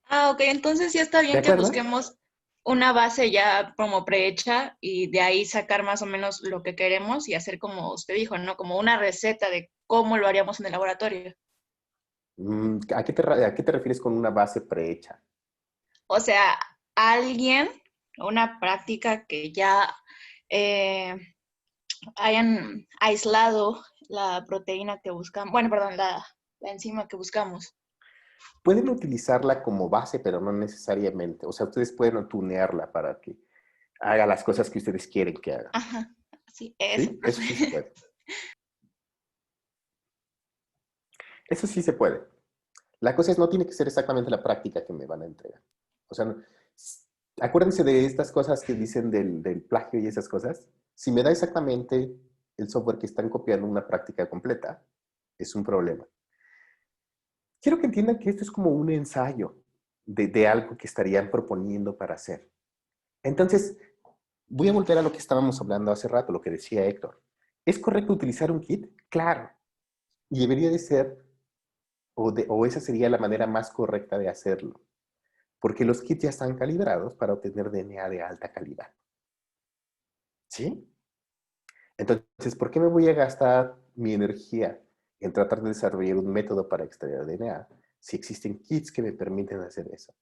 Ah, ok, entonces ya está ¿De bien que acuerdo? busquemos una base ya como prehecha y de ahí sacar más o menos lo que queremos y hacer como usted dijo, ¿no? Como una receta de cómo lo haríamos en el laboratorio. ¿A qué te refieres con una base prehecha? O sea, alguien, una práctica que ya eh, hayan aislado la proteína que buscamos, bueno, perdón, la enzima que buscamos. Pueden utilizarla como base, pero no necesariamente. O sea, ustedes pueden tunearla para que haga las cosas que ustedes quieren que haga. Ajá, sí, eso. ¿Sí? Eso sí se puede. Eso sí se puede. La cosa es, no tiene que ser exactamente la práctica que me van a entregar. O sea, acuérdense de estas cosas que dicen del plagio y esas cosas. Si me da exactamente el software que están copiando una práctica completa, es un problema. Quiero que entiendan que esto es como un ensayo de algo que estarían proponiendo para hacer. Entonces, voy a volver a lo que estábamos hablando hace rato, lo que decía Héctor. ¿Es correcto utilizar un kit? Claro. Y debería de ser, o esa sería la manera más correcta de hacerlo. Porque los kits ya están calibrados para obtener DNA de alta calidad. ¿Sí? Entonces, ¿por qué me voy a gastar mi energía en tratar de desarrollar un método para extraer DNA si existen kits que me permiten hacer eso?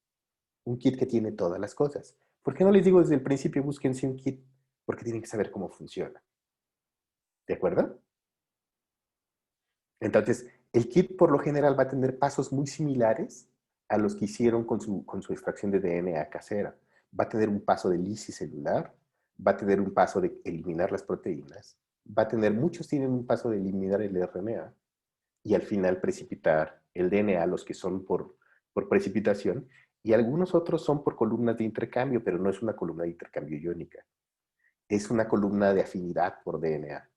Un kit que tiene todas las cosas. ¿Por qué no les digo desde el principio búsquense un kit? Porque tienen que saber cómo funciona. ¿De acuerdo? Entonces, el kit por lo general va a tener pasos muy similares a los que hicieron con su extracción de DNA casera. Va a tener un paso de lisis celular, va a tener un paso de eliminar las proteínas, va a tener, muchos tienen un paso de eliminar el RNA y al final precipitar el DNA, los que son por precipitación, y algunos otros son por columnas de intercambio, pero no es una columna de intercambio iónica. Es una columna de afinidad por DNA.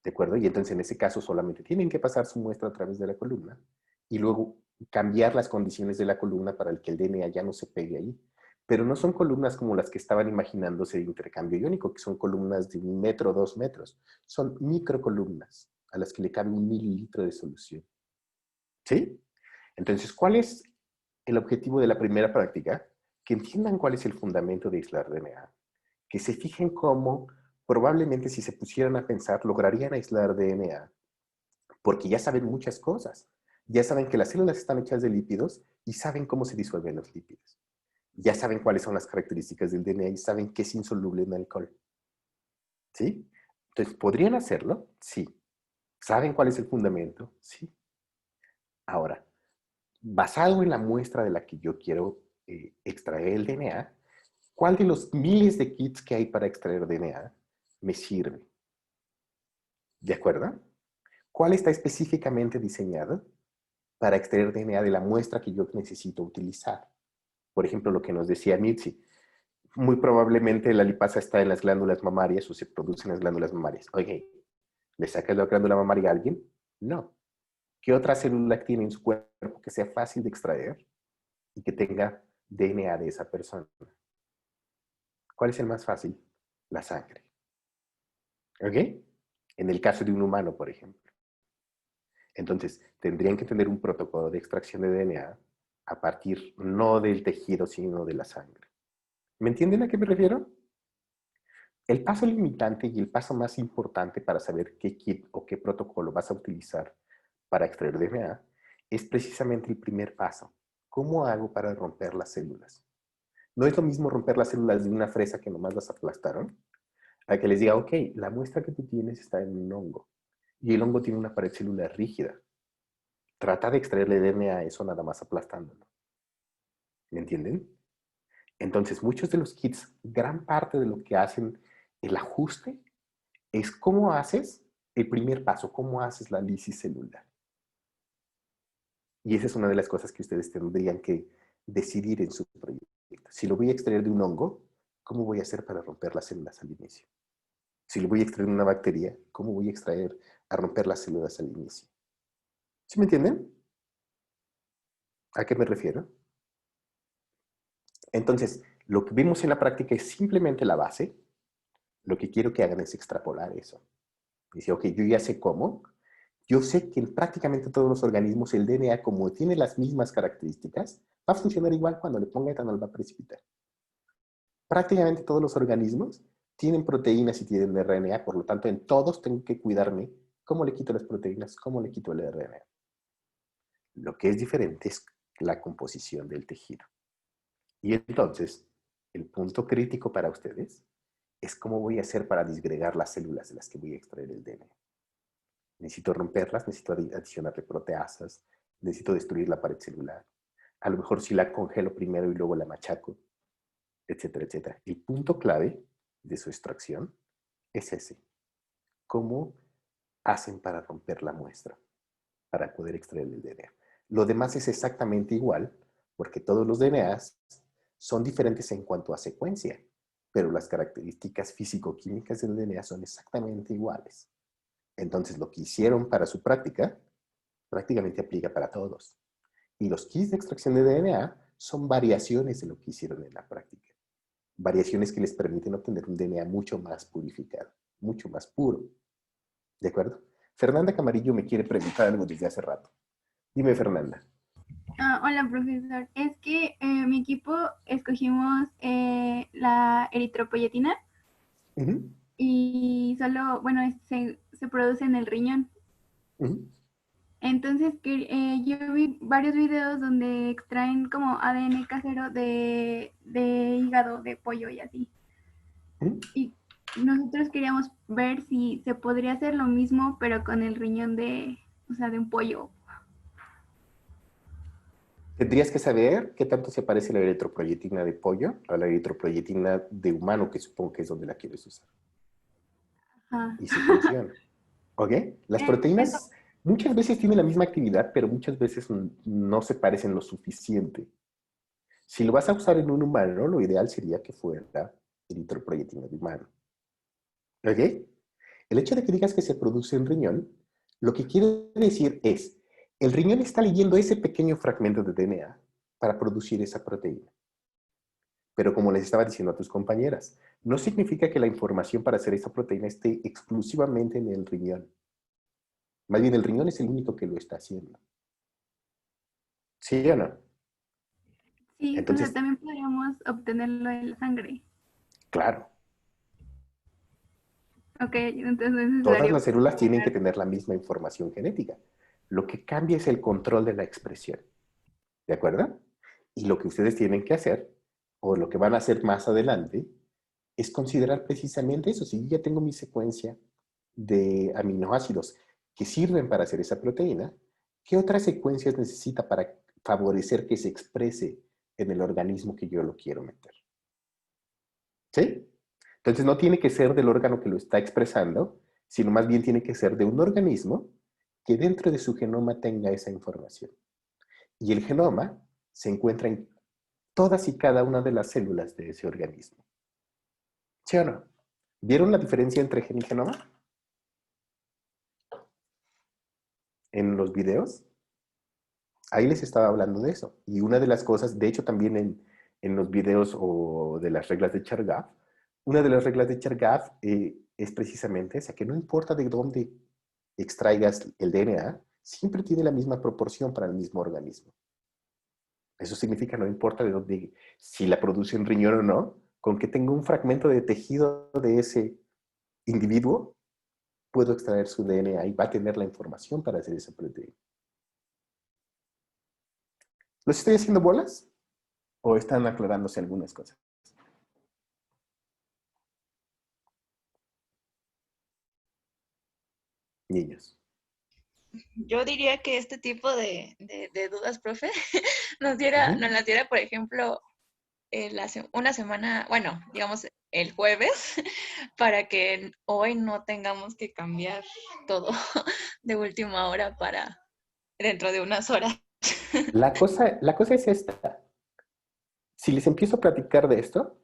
¿De acuerdo? Y entonces en ese caso solamente tienen que pasar su muestra a través de la columna y luego cambiar las condiciones de la columna para que el DNA ya no se pegue ahí. Pero no son columnas como las que estaban imaginándose de intercambio iónico, que son columnas de 1 metro, 2 metros. Son microcolumnas a las que le cabe 1 mililitro de solución. ¿Sí? Entonces, ¿cuál es el objetivo de la primera práctica? Que entiendan cuál es el fundamento de aislar DNA. Que se fijen cómo probablemente si se pusieran a pensar lograrían aislar DNA, porque ya saben muchas cosas. Ya saben que las células están hechas de lípidos y saben cómo se disuelven los lípidos. Ya saben cuáles son las características del DNA y saben que es insoluble en alcohol. ¿Sí? Entonces, ¿podrían hacerlo? Sí. ¿Saben cuál es el fundamento? Sí. Ahora, basado en la muestra de la que yo quiero extraer el DNA, ¿cuál de los miles de kits que hay para extraer DNA me sirve? ¿De acuerdo? ¿Cuál está específicamente diseñado para extraer DNA de la muestra que yo necesito utilizar? Por ejemplo, lo que nos decía Mitzi. Muy probablemente la lipasa está en las glándulas mamarias o se produce en las glándulas mamarias. Oye, ¿le sacas la glándula mamaria a alguien? No. ¿Qué otra célula tiene en su cuerpo que sea fácil de extraer y que tenga DNA de esa persona? ¿Cuál es el más fácil? La sangre. ¿Ok? En el caso de un humano, por ejemplo. Entonces, tendrían que tener un protocolo de extracción de DNA a partir no del tejido, sino de la sangre. ¿Me entienden a qué me refiero? El paso limitante y el paso más importante para saber qué kit o qué protocolo vas a utilizar para extraer DNA es precisamente el primer paso. ¿Cómo hago para romper las células? No es lo mismo romper las células de una fresa que nomás las aplastaron, a que les diga, ok, la muestra que tú tienes está en un hongo y el hongo tiene una pared celular rígida. Trata de extraerle DNA a eso nada más aplastándolo. ¿Me entienden? Entonces, muchos de los kits, gran parte de lo que hacen el ajuste es cómo haces el primer paso, cómo haces la lisis celular. Y esa es una de las cosas que ustedes tendrían que decidir en su proyecto. Si lo voy a extraer de un hongo, ¿cómo voy a hacer para romper las células al inicio? Si lo voy a extraer de una bacteria, ¿cómo voy a romper las células al inicio? ¿Sí me entienden? ¿A qué me refiero? Entonces, lo que vimos en la práctica es simplemente la base. Lo que quiero que hagan es extrapolar eso. Dice, ok, yo ya sé cómo. Yo sé que en prácticamente todos los organismos el DNA, como tiene las mismas características, va a funcionar igual cuando le ponga etanol, va a precipitar. Prácticamente todos los organismos tienen proteínas y tienen RNA, por lo tanto, en todos tengo que cuidarme cómo le quito las proteínas, cómo le quito el RNA. Lo que es diferente es la composición del tejido. Y entonces, el punto crítico para ustedes es cómo voy a hacer para disgregar las células de las que voy a extraer el DNA. Necesito romperlas, necesito adicionarle proteasas, necesito destruir la pared celular. A lo mejor si la congelo primero y luego la machaco, etcétera, etcétera. El punto clave de su extracción es ese. ¿Cómo hacen para romper la muestra? Para poder extraer el DNA. Lo demás es exactamente igual, porque todos los DNAs son diferentes en cuanto a secuencia, pero las características físico-químicas del DNA son exactamente iguales. Entonces, lo que hicieron para su práctica, prácticamente aplica para todos. Y los kits de extracción de DNA son variaciones de lo que hicieron en la práctica. Variaciones que les permiten obtener un DNA mucho más purificado, mucho más puro. ¿De acuerdo? Fernanda Camarillo me quiere preguntar algo desde hace rato. Dime, Fernanda. Hola, profesor. Es que mi equipo escogimos la eritropoyetina y solo, bueno, se produce en el riñón. Entonces, yo vi varios videos donde extraen como ADN casero de hígado, de pollo y así. Y nosotros queríamos ver si se podría hacer lo mismo, pero con el riñón de un pollo. Tendrías que saber qué tanto se parece la eritroproyetina de pollo a la eritroproyetina de humano, que supongo que es donde la quieres usar. Y si funciona. ¿Ok? Las proteínas muchas veces tienen la misma actividad, pero muchas veces no se parecen lo suficiente. Si lo vas a usar en un humano, lo ideal sería que fuera eritroproyetina de humano. ¿Ok? El hecho de que digas que se produce en riñón, lo que quiere decir es, el riñón está leyendo ese pequeño fragmento de DNA para producir esa proteína. Pero como les estaba diciendo a tus compañeras, no significa que la información para hacer esa proteína esté exclusivamente en el riñón. Más bien, el riñón es el único que lo está haciendo. ¿Sí o no? Sí, entonces también podríamos obtenerlo en la sangre. Claro. Ok, entonces no es necesario. Todas las células tienen que tener la misma información genética. Lo que cambia es el control de la expresión. ¿De acuerdo? Y lo que ustedes tienen que hacer, o lo que van a hacer más adelante, es considerar precisamente eso. Si yo ya tengo mi secuencia de aminoácidos que sirven para hacer esa proteína, ¿qué otras secuencias necesita para favorecer que se exprese en el organismo que yo lo quiero meter? ¿Sí? Entonces no tiene que ser del órgano que lo está expresando, sino más bien tiene que ser de un organismo que dentro de su genoma tenga esa información. Y el genoma se encuentra en todas y cada una de las células de ese organismo. ¿Sí o no? ¿Vieron la diferencia entre gen y genoma? En los videos. Ahí les estaba hablando de eso. Y una de las cosas, de hecho también en los videos o de las reglas de Chargaff, una de las reglas de Chargaff es precisamente esa, que no importa de dónde extraigas el DNA, siempre tiene la misma proporción para el mismo organismo. Eso significa no importa de dónde, si la produce en riñón o no, con que tenga un fragmento de tejido de ese individuo, puedo extraer su DNA y va a tener la información para hacer esa proteína. ¿Los estoy haciendo bolas? ¿O están aclarándose algunas cosas? Niños. Yo diría que este tipo de dudas, profe, nos las diera, por ejemplo, una semana, bueno, digamos el jueves, para que hoy no tengamos que cambiar todo de última hora para dentro de unas horas. La cosa es esta. Si les empiezo a platicar de esto,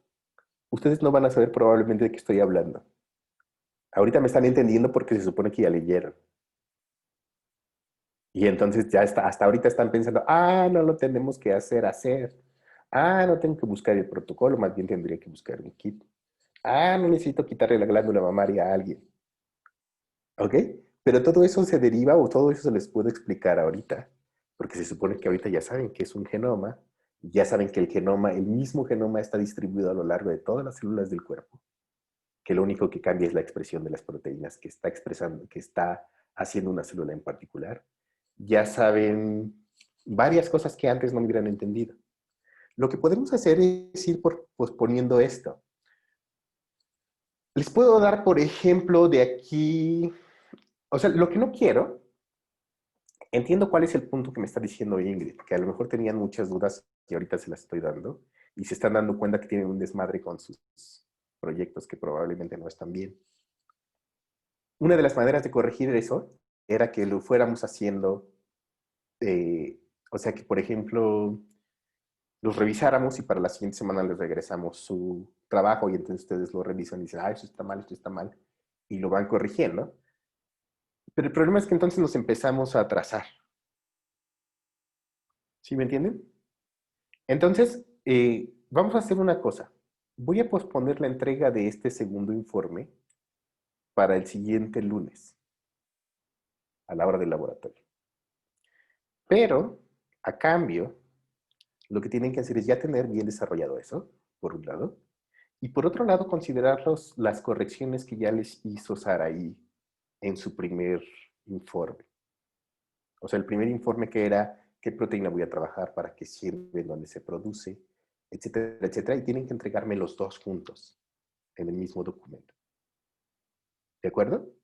ustedes no van a saber probablemente de qué estoy hablando. Ahorita me están entendiendo porque se supone que ya leyeron. Y entonces ya está, hasta ahorita están pensando, no lo tenemos que hacer. No tengo que buscar el protocolo, más bien tendría que buscar un kit. No necesito quitarle la glándula mamaria a alguien. ¿Ok? Pero todo eso se deriva o todo eso se les puedo explicar ahorita. Porque se supone que ahorita ya saben que es un genoma. Ya saben que el mismo genoma está distribuido a lo largo de todas las células del cuerpo. Que lo único que cambia es la expresión de las proteínas que está expresando, que está haciendo una célula en particular. Ya saben varias cosas que antes no hubieran entendido. Lo que podemos hacer es ir posponiendo esto. Les puedo dar, por ejemplo, de aquí, o sea, lo que no quiero, entiendo cuál es el punto que me está diciendo Ingrid, que a lo mejor tenían muchas dudas y ahorita se las estoy dando, y se están dando cuenta que tienen un desmadre con sus proyectos que probablemente no están bien. Una de las maneras de corregir eso era que lo fuéramos haciendo, o sea, que por ejemplo, los revisáramos y para la siguiente semana les regresamos su trabajo y entonces ustedes lo revisan y dicen, esto está mal, y lo van corrigiendo. Pero el problema es que entonces nos empezamos a atrasar. ¿Sí me entienden? Entonces, vamos a hacer una cosa. Voy a posponer la entrega de este segundo informe para el siguiente lunes, a la hora del laboratorio. Pero, a cambio, lo que tienen que hacer es ya tener bien desarrollado eso, por un lado, y por otro lado, considerar las correcciones que ya les hizo Saraí en su primer informe. O sea, el primer informe que era qué proteína voy a trabajar, para qué sirve, dónde se produce, etcétera, etcétera. Y tienen que entregarme los dos juntos en el mismo documento. ¿De acuerdo?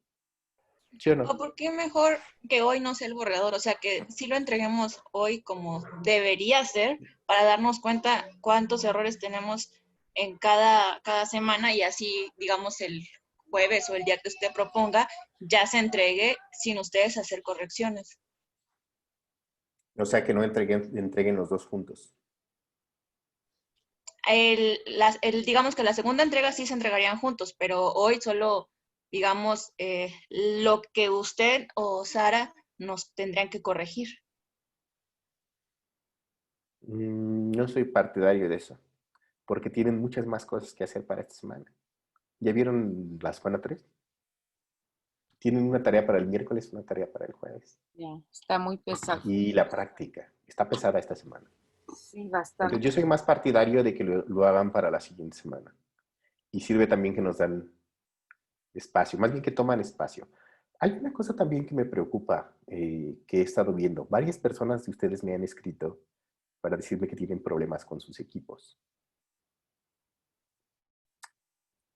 ¿Sí o no? ¿O por qué mejor que hoy no sea el borrador? O sea, que sí lo entreguemos hoy como debería ser para darnos cuenta cuántos errores tenemos en cada semana y así, digamos, el jueves o el día que usted proponga, ya se entregue sin ustedes hacer correcciones. O sea, que no entreguen los dos juntos. Digamos que la segunda entrega sí se entregarían juntos, pero hoy solo, digamos, lo que usted o Sara nos tendrían que corregir. No soy partidario de eso, porque tienen muchas más cosas que hacer para esta semana. ¿Ya vieron la semana 3? Tienen una tarea para el miércoles, una tarea para el jueves. Ya, está muy pesado. Y la práctica. Está pesada esta semana. Sí, bastante. Entonces, yo soy más partidario de que lo hagan para la siguiente semana. Y sirve también que nos dan espacio, más bien que toman espacio. Hay una cosa también que me preocupa, que he estado viendo. Varias personas de ustedes me han escrito para decirme que tienen problemas con sus equipos.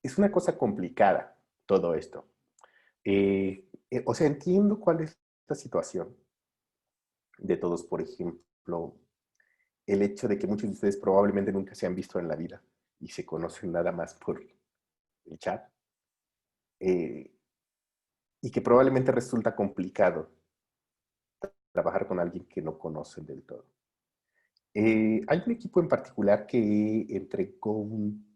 Es una cosa complicada todo esto. O sea, entiendo cuál es la situación de todos. Por ejemplo, el hecho de que muchos de ustedes probablemente nunca se han visto en la vida y se conocen nada más por el chat. Y que probablemente resulta complicado trabajar con alguien que no conocen del todo. Hay un equipo en particular que entregó un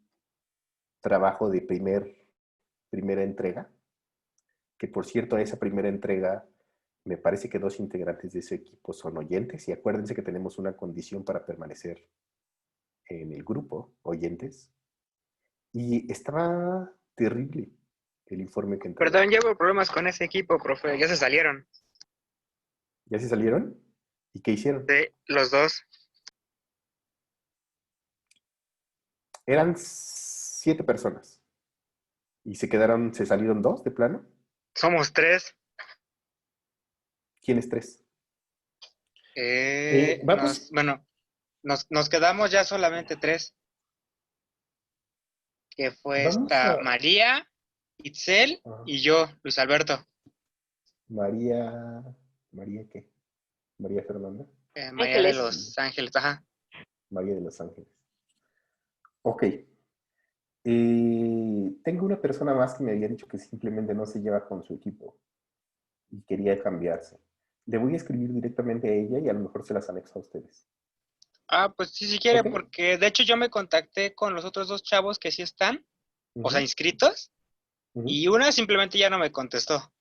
trabajo de primera entrega, que por cierto, esa primera entrega, me parece que 2 integrantes de ese equipo son oyentes, y acuérdense que tenemos una condición para permanecer en el grupo, oyentes, y estaba terrible el informe que entregó. Perdón, llevo problemas con ese equipo, profe. Ya se salieron. ¿Ya se salieron? ¿Y qué hicieron? Sí, los dos. Eran 7 personas. ¿Y se salieron 2 de plano? Somos 3. ¿Quiénes 3? Vamos. Nos quedamos ya solamente 3. Que fue María, Itzel y yo, Luis Alberto. ¿María qué? ¿María Fernanda? María de Los Ángeles, ajá. María de Los Ángeles. Ok. Tengo una persona más que me había dicho que simplemente no se lleva con su equipo y quería cambiarse. Le voy a escribir directamente a ella y a lo mejor se las anexo a ustedes. Ah, pues sí, si quiere, ¿Ok? porque de hecho yo me contacté con los otros 2 chavos que sí están, o sea, Ujú, inscritos, ujú, y una simplemente ya no me contestó.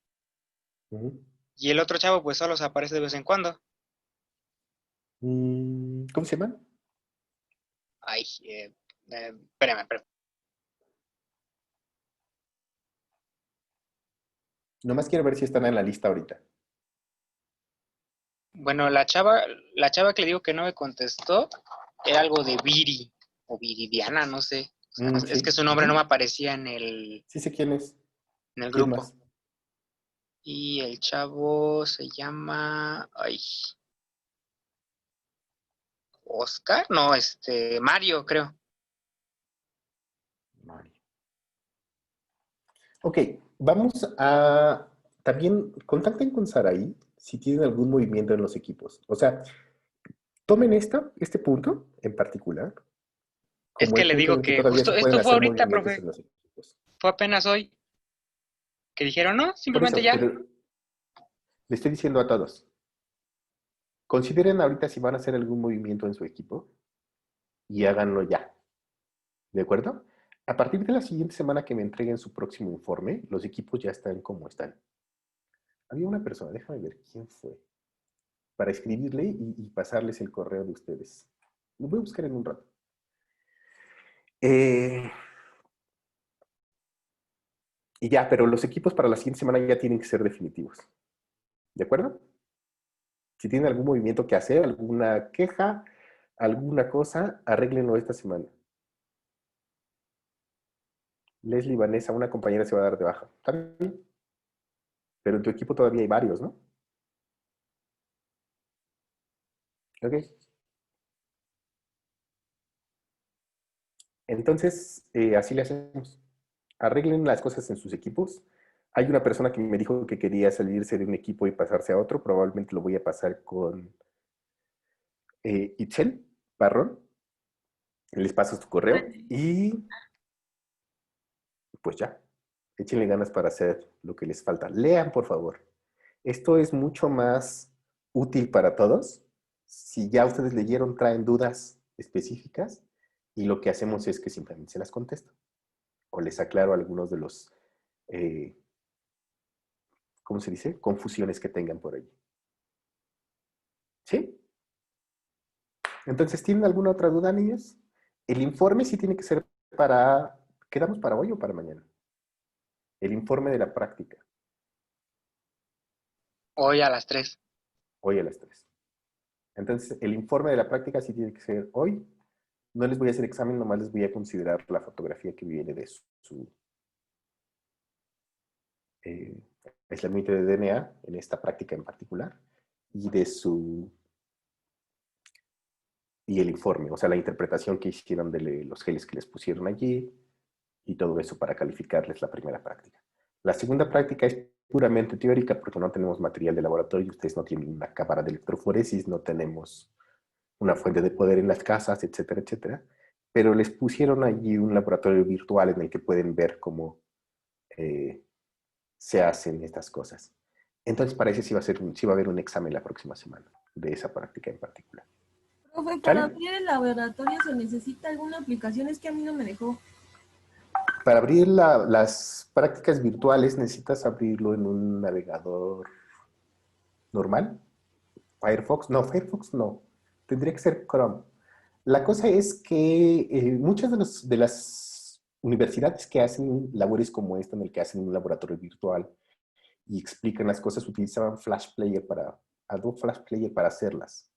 ujú. Y el otro chavo pues solo se aparece de vez en cuando. ¿Cómo se llaman? Ay, espérame. Nomás quiero ver si están en la lista ahorita. Bueno, la chava que le digo que no me contestó era algo de Viri o Viridiana, no sé. O sea, es que Sí. su nombre no me Ujú. aparecía en Sí sé quién es. el ¿Quién grupo. más? Y el chavo se llama, ay, Oscar, no, Mario, creo. Mario. Ok, vamos a... También contacten con Saraí si tienen algún movimiento en los equipos. O sea, tomen este punto en particular Es como que el le punto en digo el que que todavía justo se pueden esto fue hacer ahorita, movimientos profe. en los equipos. Fue apenas hoy que dijeron, no, Por simplemente eso, ya. pero le estoy diciendo a todos, consideren ahorita si van a hacer algún movimiento en su equipo y háganlo ya. ¿De acuerdo? A partir de la siguiente semana que me entreguen su próximo informe, los equipos ya están como están. Había una persona, déjame ver quién fue, para escribirle y pasarles el correo de ustedes. Lo voy a buscar en un rato. Y ya, pero los equipos para la siguiente semana ya tienen que ser definitivos. ¿De acuerdo? Si tienen algún movimiento que hacer, alguna queja, alguna cosa, arréglenlo esta semana. Leslie, Vanessa, una compañera se va a dar de baja. Está bien. Pero en tu equipo todavía hay varios, ¿no? Ok. Entonces, así le hacemos. Arreglen las cosas en sus equipos. Hay una persona que me dijo que quería salirse de un equipo y pasarse a otro. Probablemente lo voy a pasar con Itzel Parrón. Les paso su correo y pues ya. Échenle ganas para hacer lo que les falta. Lean, por favor. Esto es mucho más útil para todos. Si ya ustedes leyeron, traen dudas específicas y lo que hacemos es que simplemente se las contesto o les aclaro algunos de los, ¿cómo se dice? Confusiones que tengan por ahí. ¿Sí? Entonces, ¿tienen alguna otra duda, niños? El informe sí tiene que ser para, ¿quedamos para hoy o para mañana? El informe de la práctica, Hoy a las 3. hoy a las 3. Entonces, el informe de la práctica sí tiene que ser hoy. No les voy a hacer examen, nomás les voy a considerar la fotografía que viene de su aislamiento de DNA, en esta práctica en particular, y de y el informe, o sea, la interpretación que hicieron de los geles que les pusieron allí, y todo eso para calificarles la primera práctica. La segunda práctica es puramente teórica porque no tenemos material de laboratorio, ustedes no tienen una cámara de electroforesis, no tenemos una fuente de poder en las casas, etcétera, etcétera. Pero les pusieron allí un laboratorio virtual en el que pueden ver cómo se hacen estas cosas. Entonces parece que sí va a haber un examen la próxima semana de esa práctica en particular. Profe, para ¿Sale? abrir el laboratorio se necesita alguna aplicación, es que a mí no me dejó. Para abrir las prácticas virtuales necesitas abrirlo en un navegador normal. Firefox no. Tendría que ser Chrome. La cosa es que muchas de las universidades que hacen labores como esta, en el que hacen un laboratorio virtual y explican las cosas, utilizaban Adobe Flash Player para hacerlas.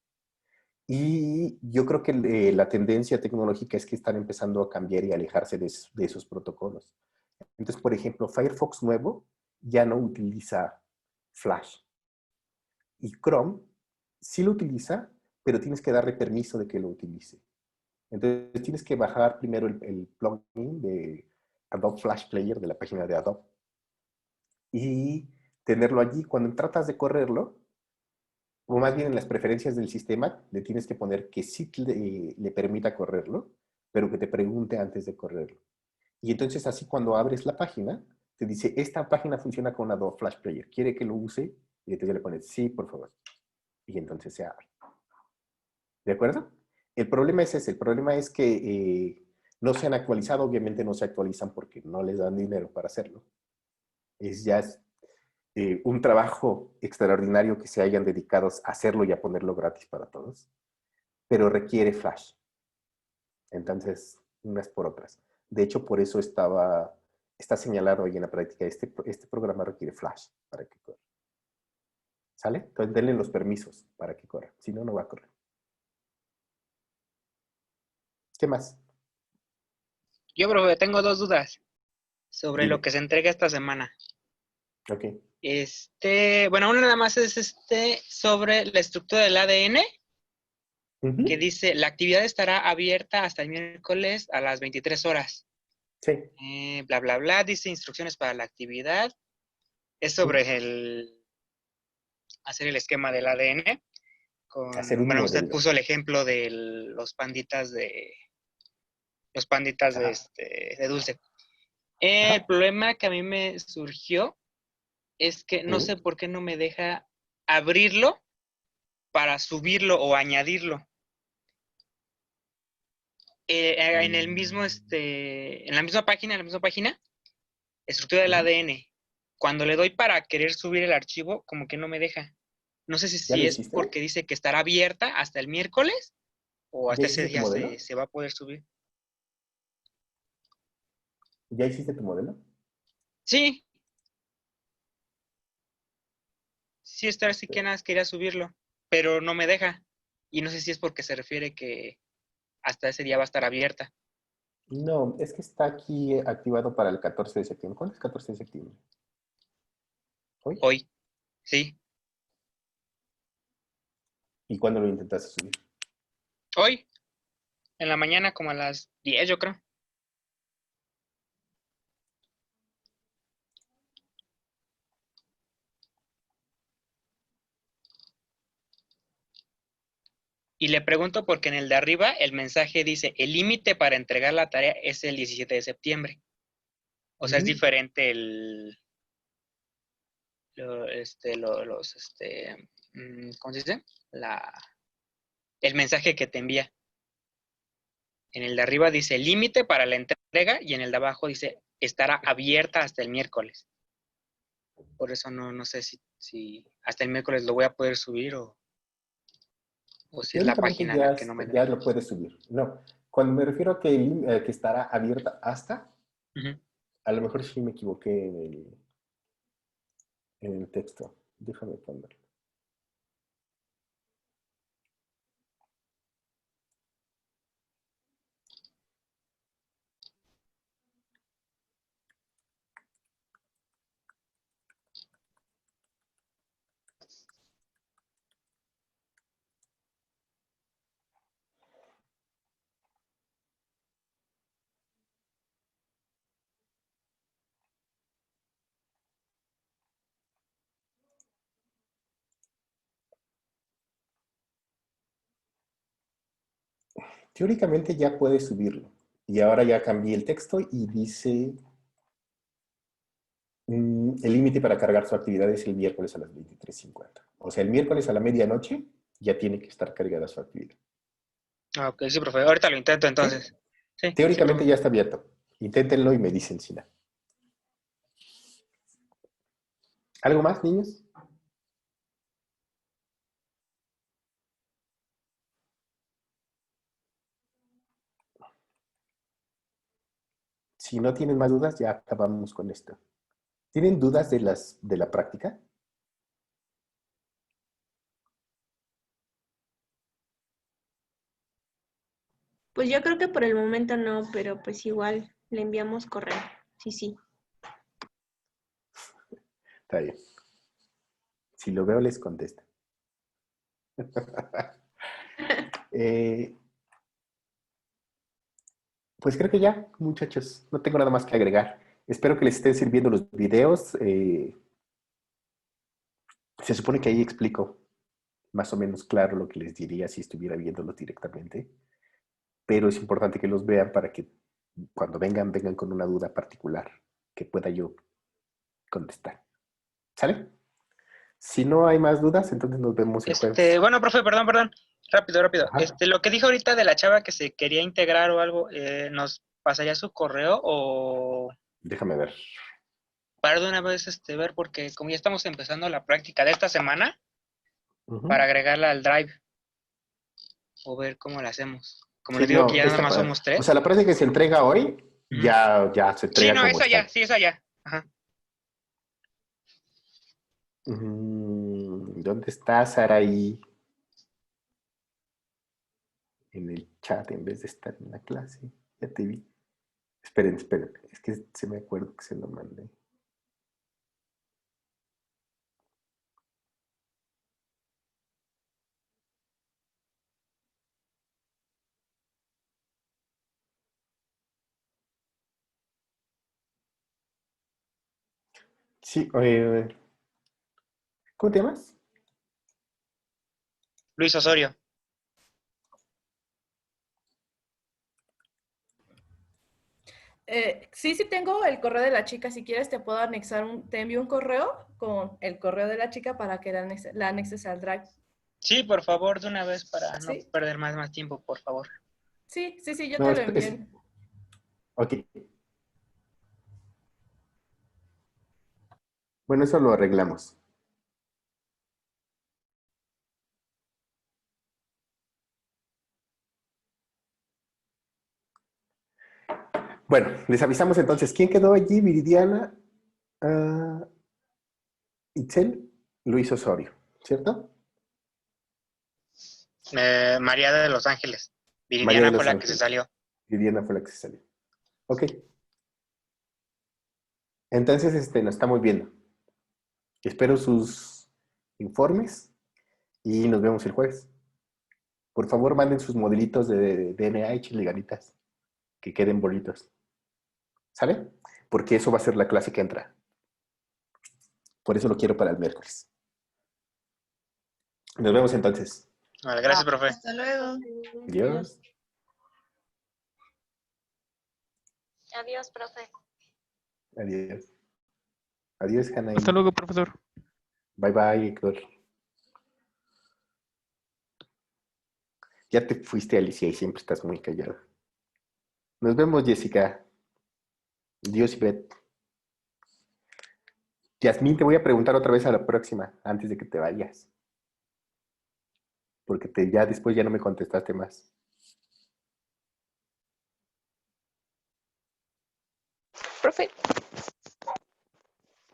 Y yo creo que la tendencia tecnológica es que están empezando a cambiar y alejarse de esos protocolos. Entonces, por ejemplo, Firefox nuevo ya no utiliza Flash. Y Chrome sí lo utiliza, pero tienes que darle permiso de que lo utilice. Entonces tienes que bajar primero el plugin de Adobe Flash Player de la página de Adobe y tenerlo allí. Cuando tratas de correrlo, o más bien en las preferencias del sistema, le tienes que poner que sí le permita correrlo, pero que te pregunte antes de correrlo. Y entonces así cuando abres la página, te dice, esta página funciona con Adobe Flash Player, ¿quiere que lo use? Y entonces le pones, sí, por favor. Y entonces se abre. ¿De acuerdo? El problema es ese. El problema es que no se han actualizado. Obviamente no se actualizan porque no les dan dinero para hacerlo. Es un trabajo extraordinario que se hayan dedicado a hacerlo y a ponerlo gratis para todos. Pero requiere Flash. Entonces, unas por otras. De hecho, por eso está señalado ahí en la práctica. Este programa requiere Flash para que corra. ¿Sale? Entonces, denle los permisos para que corra. Si no, no va a correr. ¿Qué más? Yo, profe, tengo 2 dudas sobre Dime. lo que se entrega esta semana. Ok. Bueno, una nada más es sobre la estructura del ADN, que dice, la actividad estará abierta hasta el miércoles a las 23 horas. Sí. Bla, bla, bla, dice instrucciones para la actividad. Es sobre hacer el esquema del ADN. Bueno, usted puso el ejemplo de los panditas de dulce. El problema que a mí me surgió es que no sé por qué no me deja abrirlo para subirlo o añadirlo. En el mismo, en la misma página, estructura del ADN. Cuando le doy para querer subir el archivo, como que no me deja. No sé si es porque dice que estará abierta hasta el miércoles o hasta ese día se va a poder subir. ¿Ya hiciste tu modelo? Sí. Sí, así que nada, quería subirlo, pero no me deja. Y no sé si es porque se refiere que hasta ese día va a estar abierta. No, es que está aquí activado para el 14 de septiembre. ¿Cuándo es 14 de septiembre? ¿Hoy? Hoy, sí. ¿Y cuándo lo intentaste subir? Hoy, en la mañana como a las 10, yo creo. Y le pregunto porque en el de arriba el mensaje dice, el límite para entregar la tarea es el 17 de septiembre. O sea, es diferente ¿cómo se dice? El mensaje que te envía. En el de arriba dice límite para la entrega y en el de abajo dice estará abierta hasta el miércoles. Por eso no sé si hasta el miércoles lo voy a poder subir o si es la página la que no me ya deja. lo puedes subir. No, cuando me refiero a que estará abierta hasta, a lo mejor sí me equivoqué en el texto. Déjame ponerlo. Teóricamente ya puedes subirlo. Y ahora ya cambié el texto y dice el límite para cargar su actividad es el miércoles a las 23:50. O sea, el miércoles a la medianoche ya tiene que estar cargada su actividad. Ok, sí, profe. Ahorita lo intento entonces. Sí, Teóricamente ya está abierto. Inténtenlo y me dicen si no. ¿Algo más, niños? Si no tienen más dudas, ya acabamos con esto. ¿Tienen dudas de la práctica? Pues yo creo que por el momento no, pero pues igual le enviamos correo. Sí. Está bien. Si lo veo, les contesto. Pues creo que ya, muchachos. No tengo nada más que agregar. Espero que les estén sirviendo los videos. Se supone que ahí explico más o menos claro lo que les diría si estuviera viéndolos directamente. Pero es importante que los vean para que cuando vengan con una duda particular que pueda yo contestar. ¿Sale? Si no hay más dudas, entonces nos vemos el jueves. Bueno, profe, perdón. Rápido. Ajá. Lo que dijo ahorita de la chava que se quería integrar o algo, ¿nos pasaría su correo o Déjame ver. para de una vez ver? Porque como ya estamos empezando la práctica de esta semana, Ujú. para agregarla al Drive o ver cómo la hacemos. Como Sí, les digo no, que ya nada más somos 3. O sea, la práctica que se entrega hoy, Ujú. ya se entrega Sí, no, como esa está. ya, sí, esa ya. Ajá. ¿Dónde estás, Saraí? En el chat en vez de estar en la clase. Ya te vi. Esperen. Es que se me acuerdo que se lo mandé. Sí, ¿cómo te llamas? Luis Osorio. Sí tengo el correo de la chica. Si quieres te puedo anexar te envío un correo con el correo de la chica para que la anexes al Drive. Sí, por favor, de una vez para no ¿Sí? perder más tiempo, por favor. Sí, yo No, te lo envié. Ok. Bueno, eso lo arreglamos. Bueno, les avisamos entonces. ¿Quién quedó allí? Viridiana, Itzel, Luis Osorio, ¿cierto? María de Los Ángeles. María de Viridiana fue Los la que se Ángeles. salió. Viridiana fue la que se salió. Ok. Entonces, nos estamos viendo. Espero sus informes y nos vemos el jueves. Por favor, manden sus modelitos de DNA y ganitas. Que queden bonitos. ¿Sale? Porque eso va a ser la clase que entra. Por eso lo quiero para el miércoles. Nos vemos entonces. Vale, gracias, profe. Hasta luego. Adiós. Adiós, profe. Adiós. Adiós, Hannah. Hasta luego, profesor. Bye, bye, Héctor. Ya te fuiste, Alicia, y siempre estás muy callada. Nos vemos, Jessica. Dios y Bet. Yasmín, te voy a preguntar otra vez a la próxima, antes de que te vayas. Porque ya después ya no me contestaste más. Profe,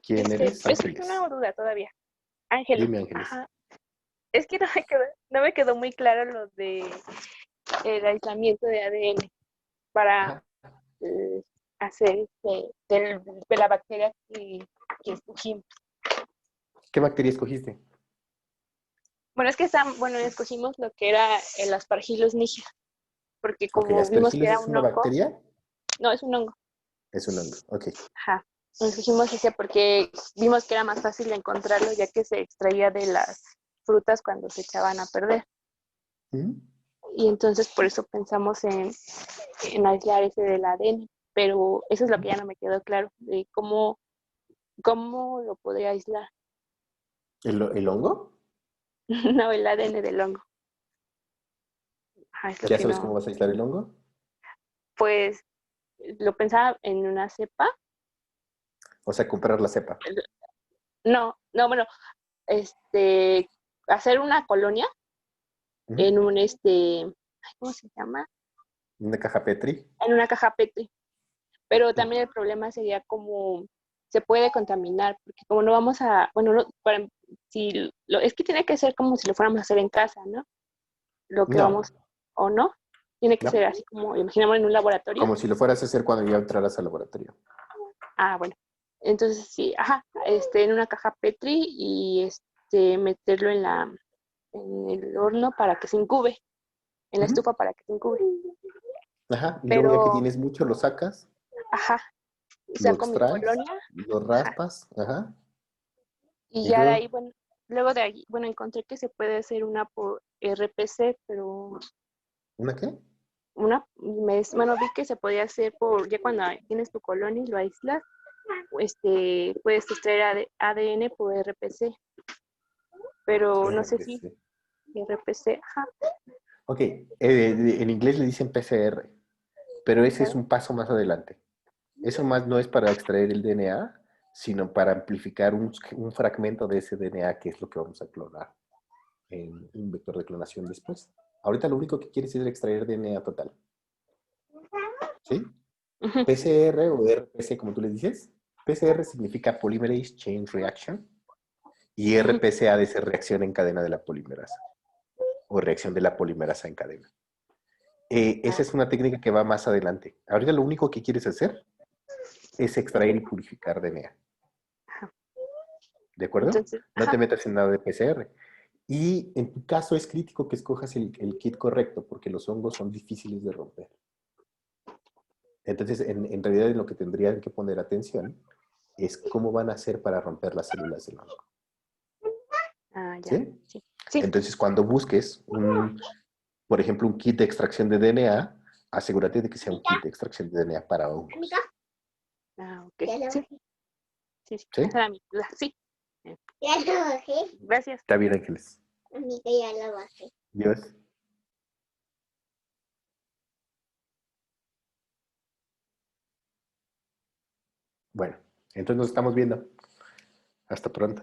¿Quién eres? es Ángeles. una duda todavía. Ángeles. Dime, Ángeles. Ajá. Es que no me quedó muy claro lo de el aislamiento de ADN para hacer de la bacteria que escogimos. ¿Qué bacteria escogiste? Bueno, es que escogimos lo que era el Aspergillus niger, porque Ok, como vimos que ¿Aspergillus era es un una hongo. bacteria? No, es un hongo. Es un hongo, ok. Ajá. Escogimos ese porque vimos que era más fácil de encontrarlo ya que se extraía de las frutas cuando se echaban a perder. Y entonces por eso pensamos en aislar ese del ADN, pero eso es lo que ya no me quedó claro, de cómo lo podría aislar. ¿El hongo? No, el ADN del hongo. Ajá, es lo ¿Ya que sabes no. cómo vas a aislar el hongo? Pues lo pensaba en una cepa. O sea, comprar la cepa. No, bueno, hacer una colonia en un ¿cómo se llama? ¿Una caja Petri? En una caja Petri. Pero también el problema sería como se puede contaminar, porque como no vamos a, es que tiene que ser como si lo fuéramos a hacer en casa, ¿no? Lo que vamos, o no, tiene que ser así como, imaginamos en un laboratorio. Como si lo fueras a hacer cuando ya entraras al laboratorio. Ah, bueno. Entonces sí, en una caja Petri y meterlo en el horno para que se incube, en la estufa para que se incube. Ajá, y Pero, luego ya que tienes mucho lo sacas. Ajá. Lo Saco mi extraes, colonia. lo raspas, ajá. Y ya de ahí, luego de ahí, encontré que se puede hacer una por RPC, pero... ¿Una qué? Vi que se podía hacer ya cuando tienes tu colonia y lo aíslas, puedes extraer ADN por RPC. pero no sé si RPC. RPC, ajá. Ok, en inglés le dicen PCR, pero ese es un paso más adelante. Eso más no es para extraer el DNA, sino para amplificar un fragmento de ese DNA, que es lo que vamos a clonar en un vector de clonación después. Ahorita lo único que quieres es extraer DNA total. ¿Sí? Ujú. PCR o RPC, como tú le dices. PCR significa Polymerase Chain Reaction y RPC ha de ser reacción en cadena de la polimerasa o reacción de la polimerasa en cadena. Esa es una técnica que va más adelante. Ahorita lo único que quieres hacer es extraer y purificar DNA. ¿De acuerdo? Entonces, No te ajá. metas en nada de PCR. Y en tu caso es crítico que escojas el kit correcto porque los hongos son difíciles de romper. Entonces, en realidad en lo que tendrían que poner atención es cómo van a hacer para romper las células del hongo. Ah, ya. ¿Sí? Sí. Sí. Entonces, cuando busques, por ejemplo, un kit de extracción de DNA, asegúrate de que sea un kit de extracción de DNA para hongos. Ah, ok. Sí. Sí, sí. ¿Sí? Esa era mi duda. Sí. Ya lo bajé. Gracias. Está bien, Ángeles. Amiga, ya lo bajé. Dios. Bueno, entonces nos estamos viendo. Hasta pronto.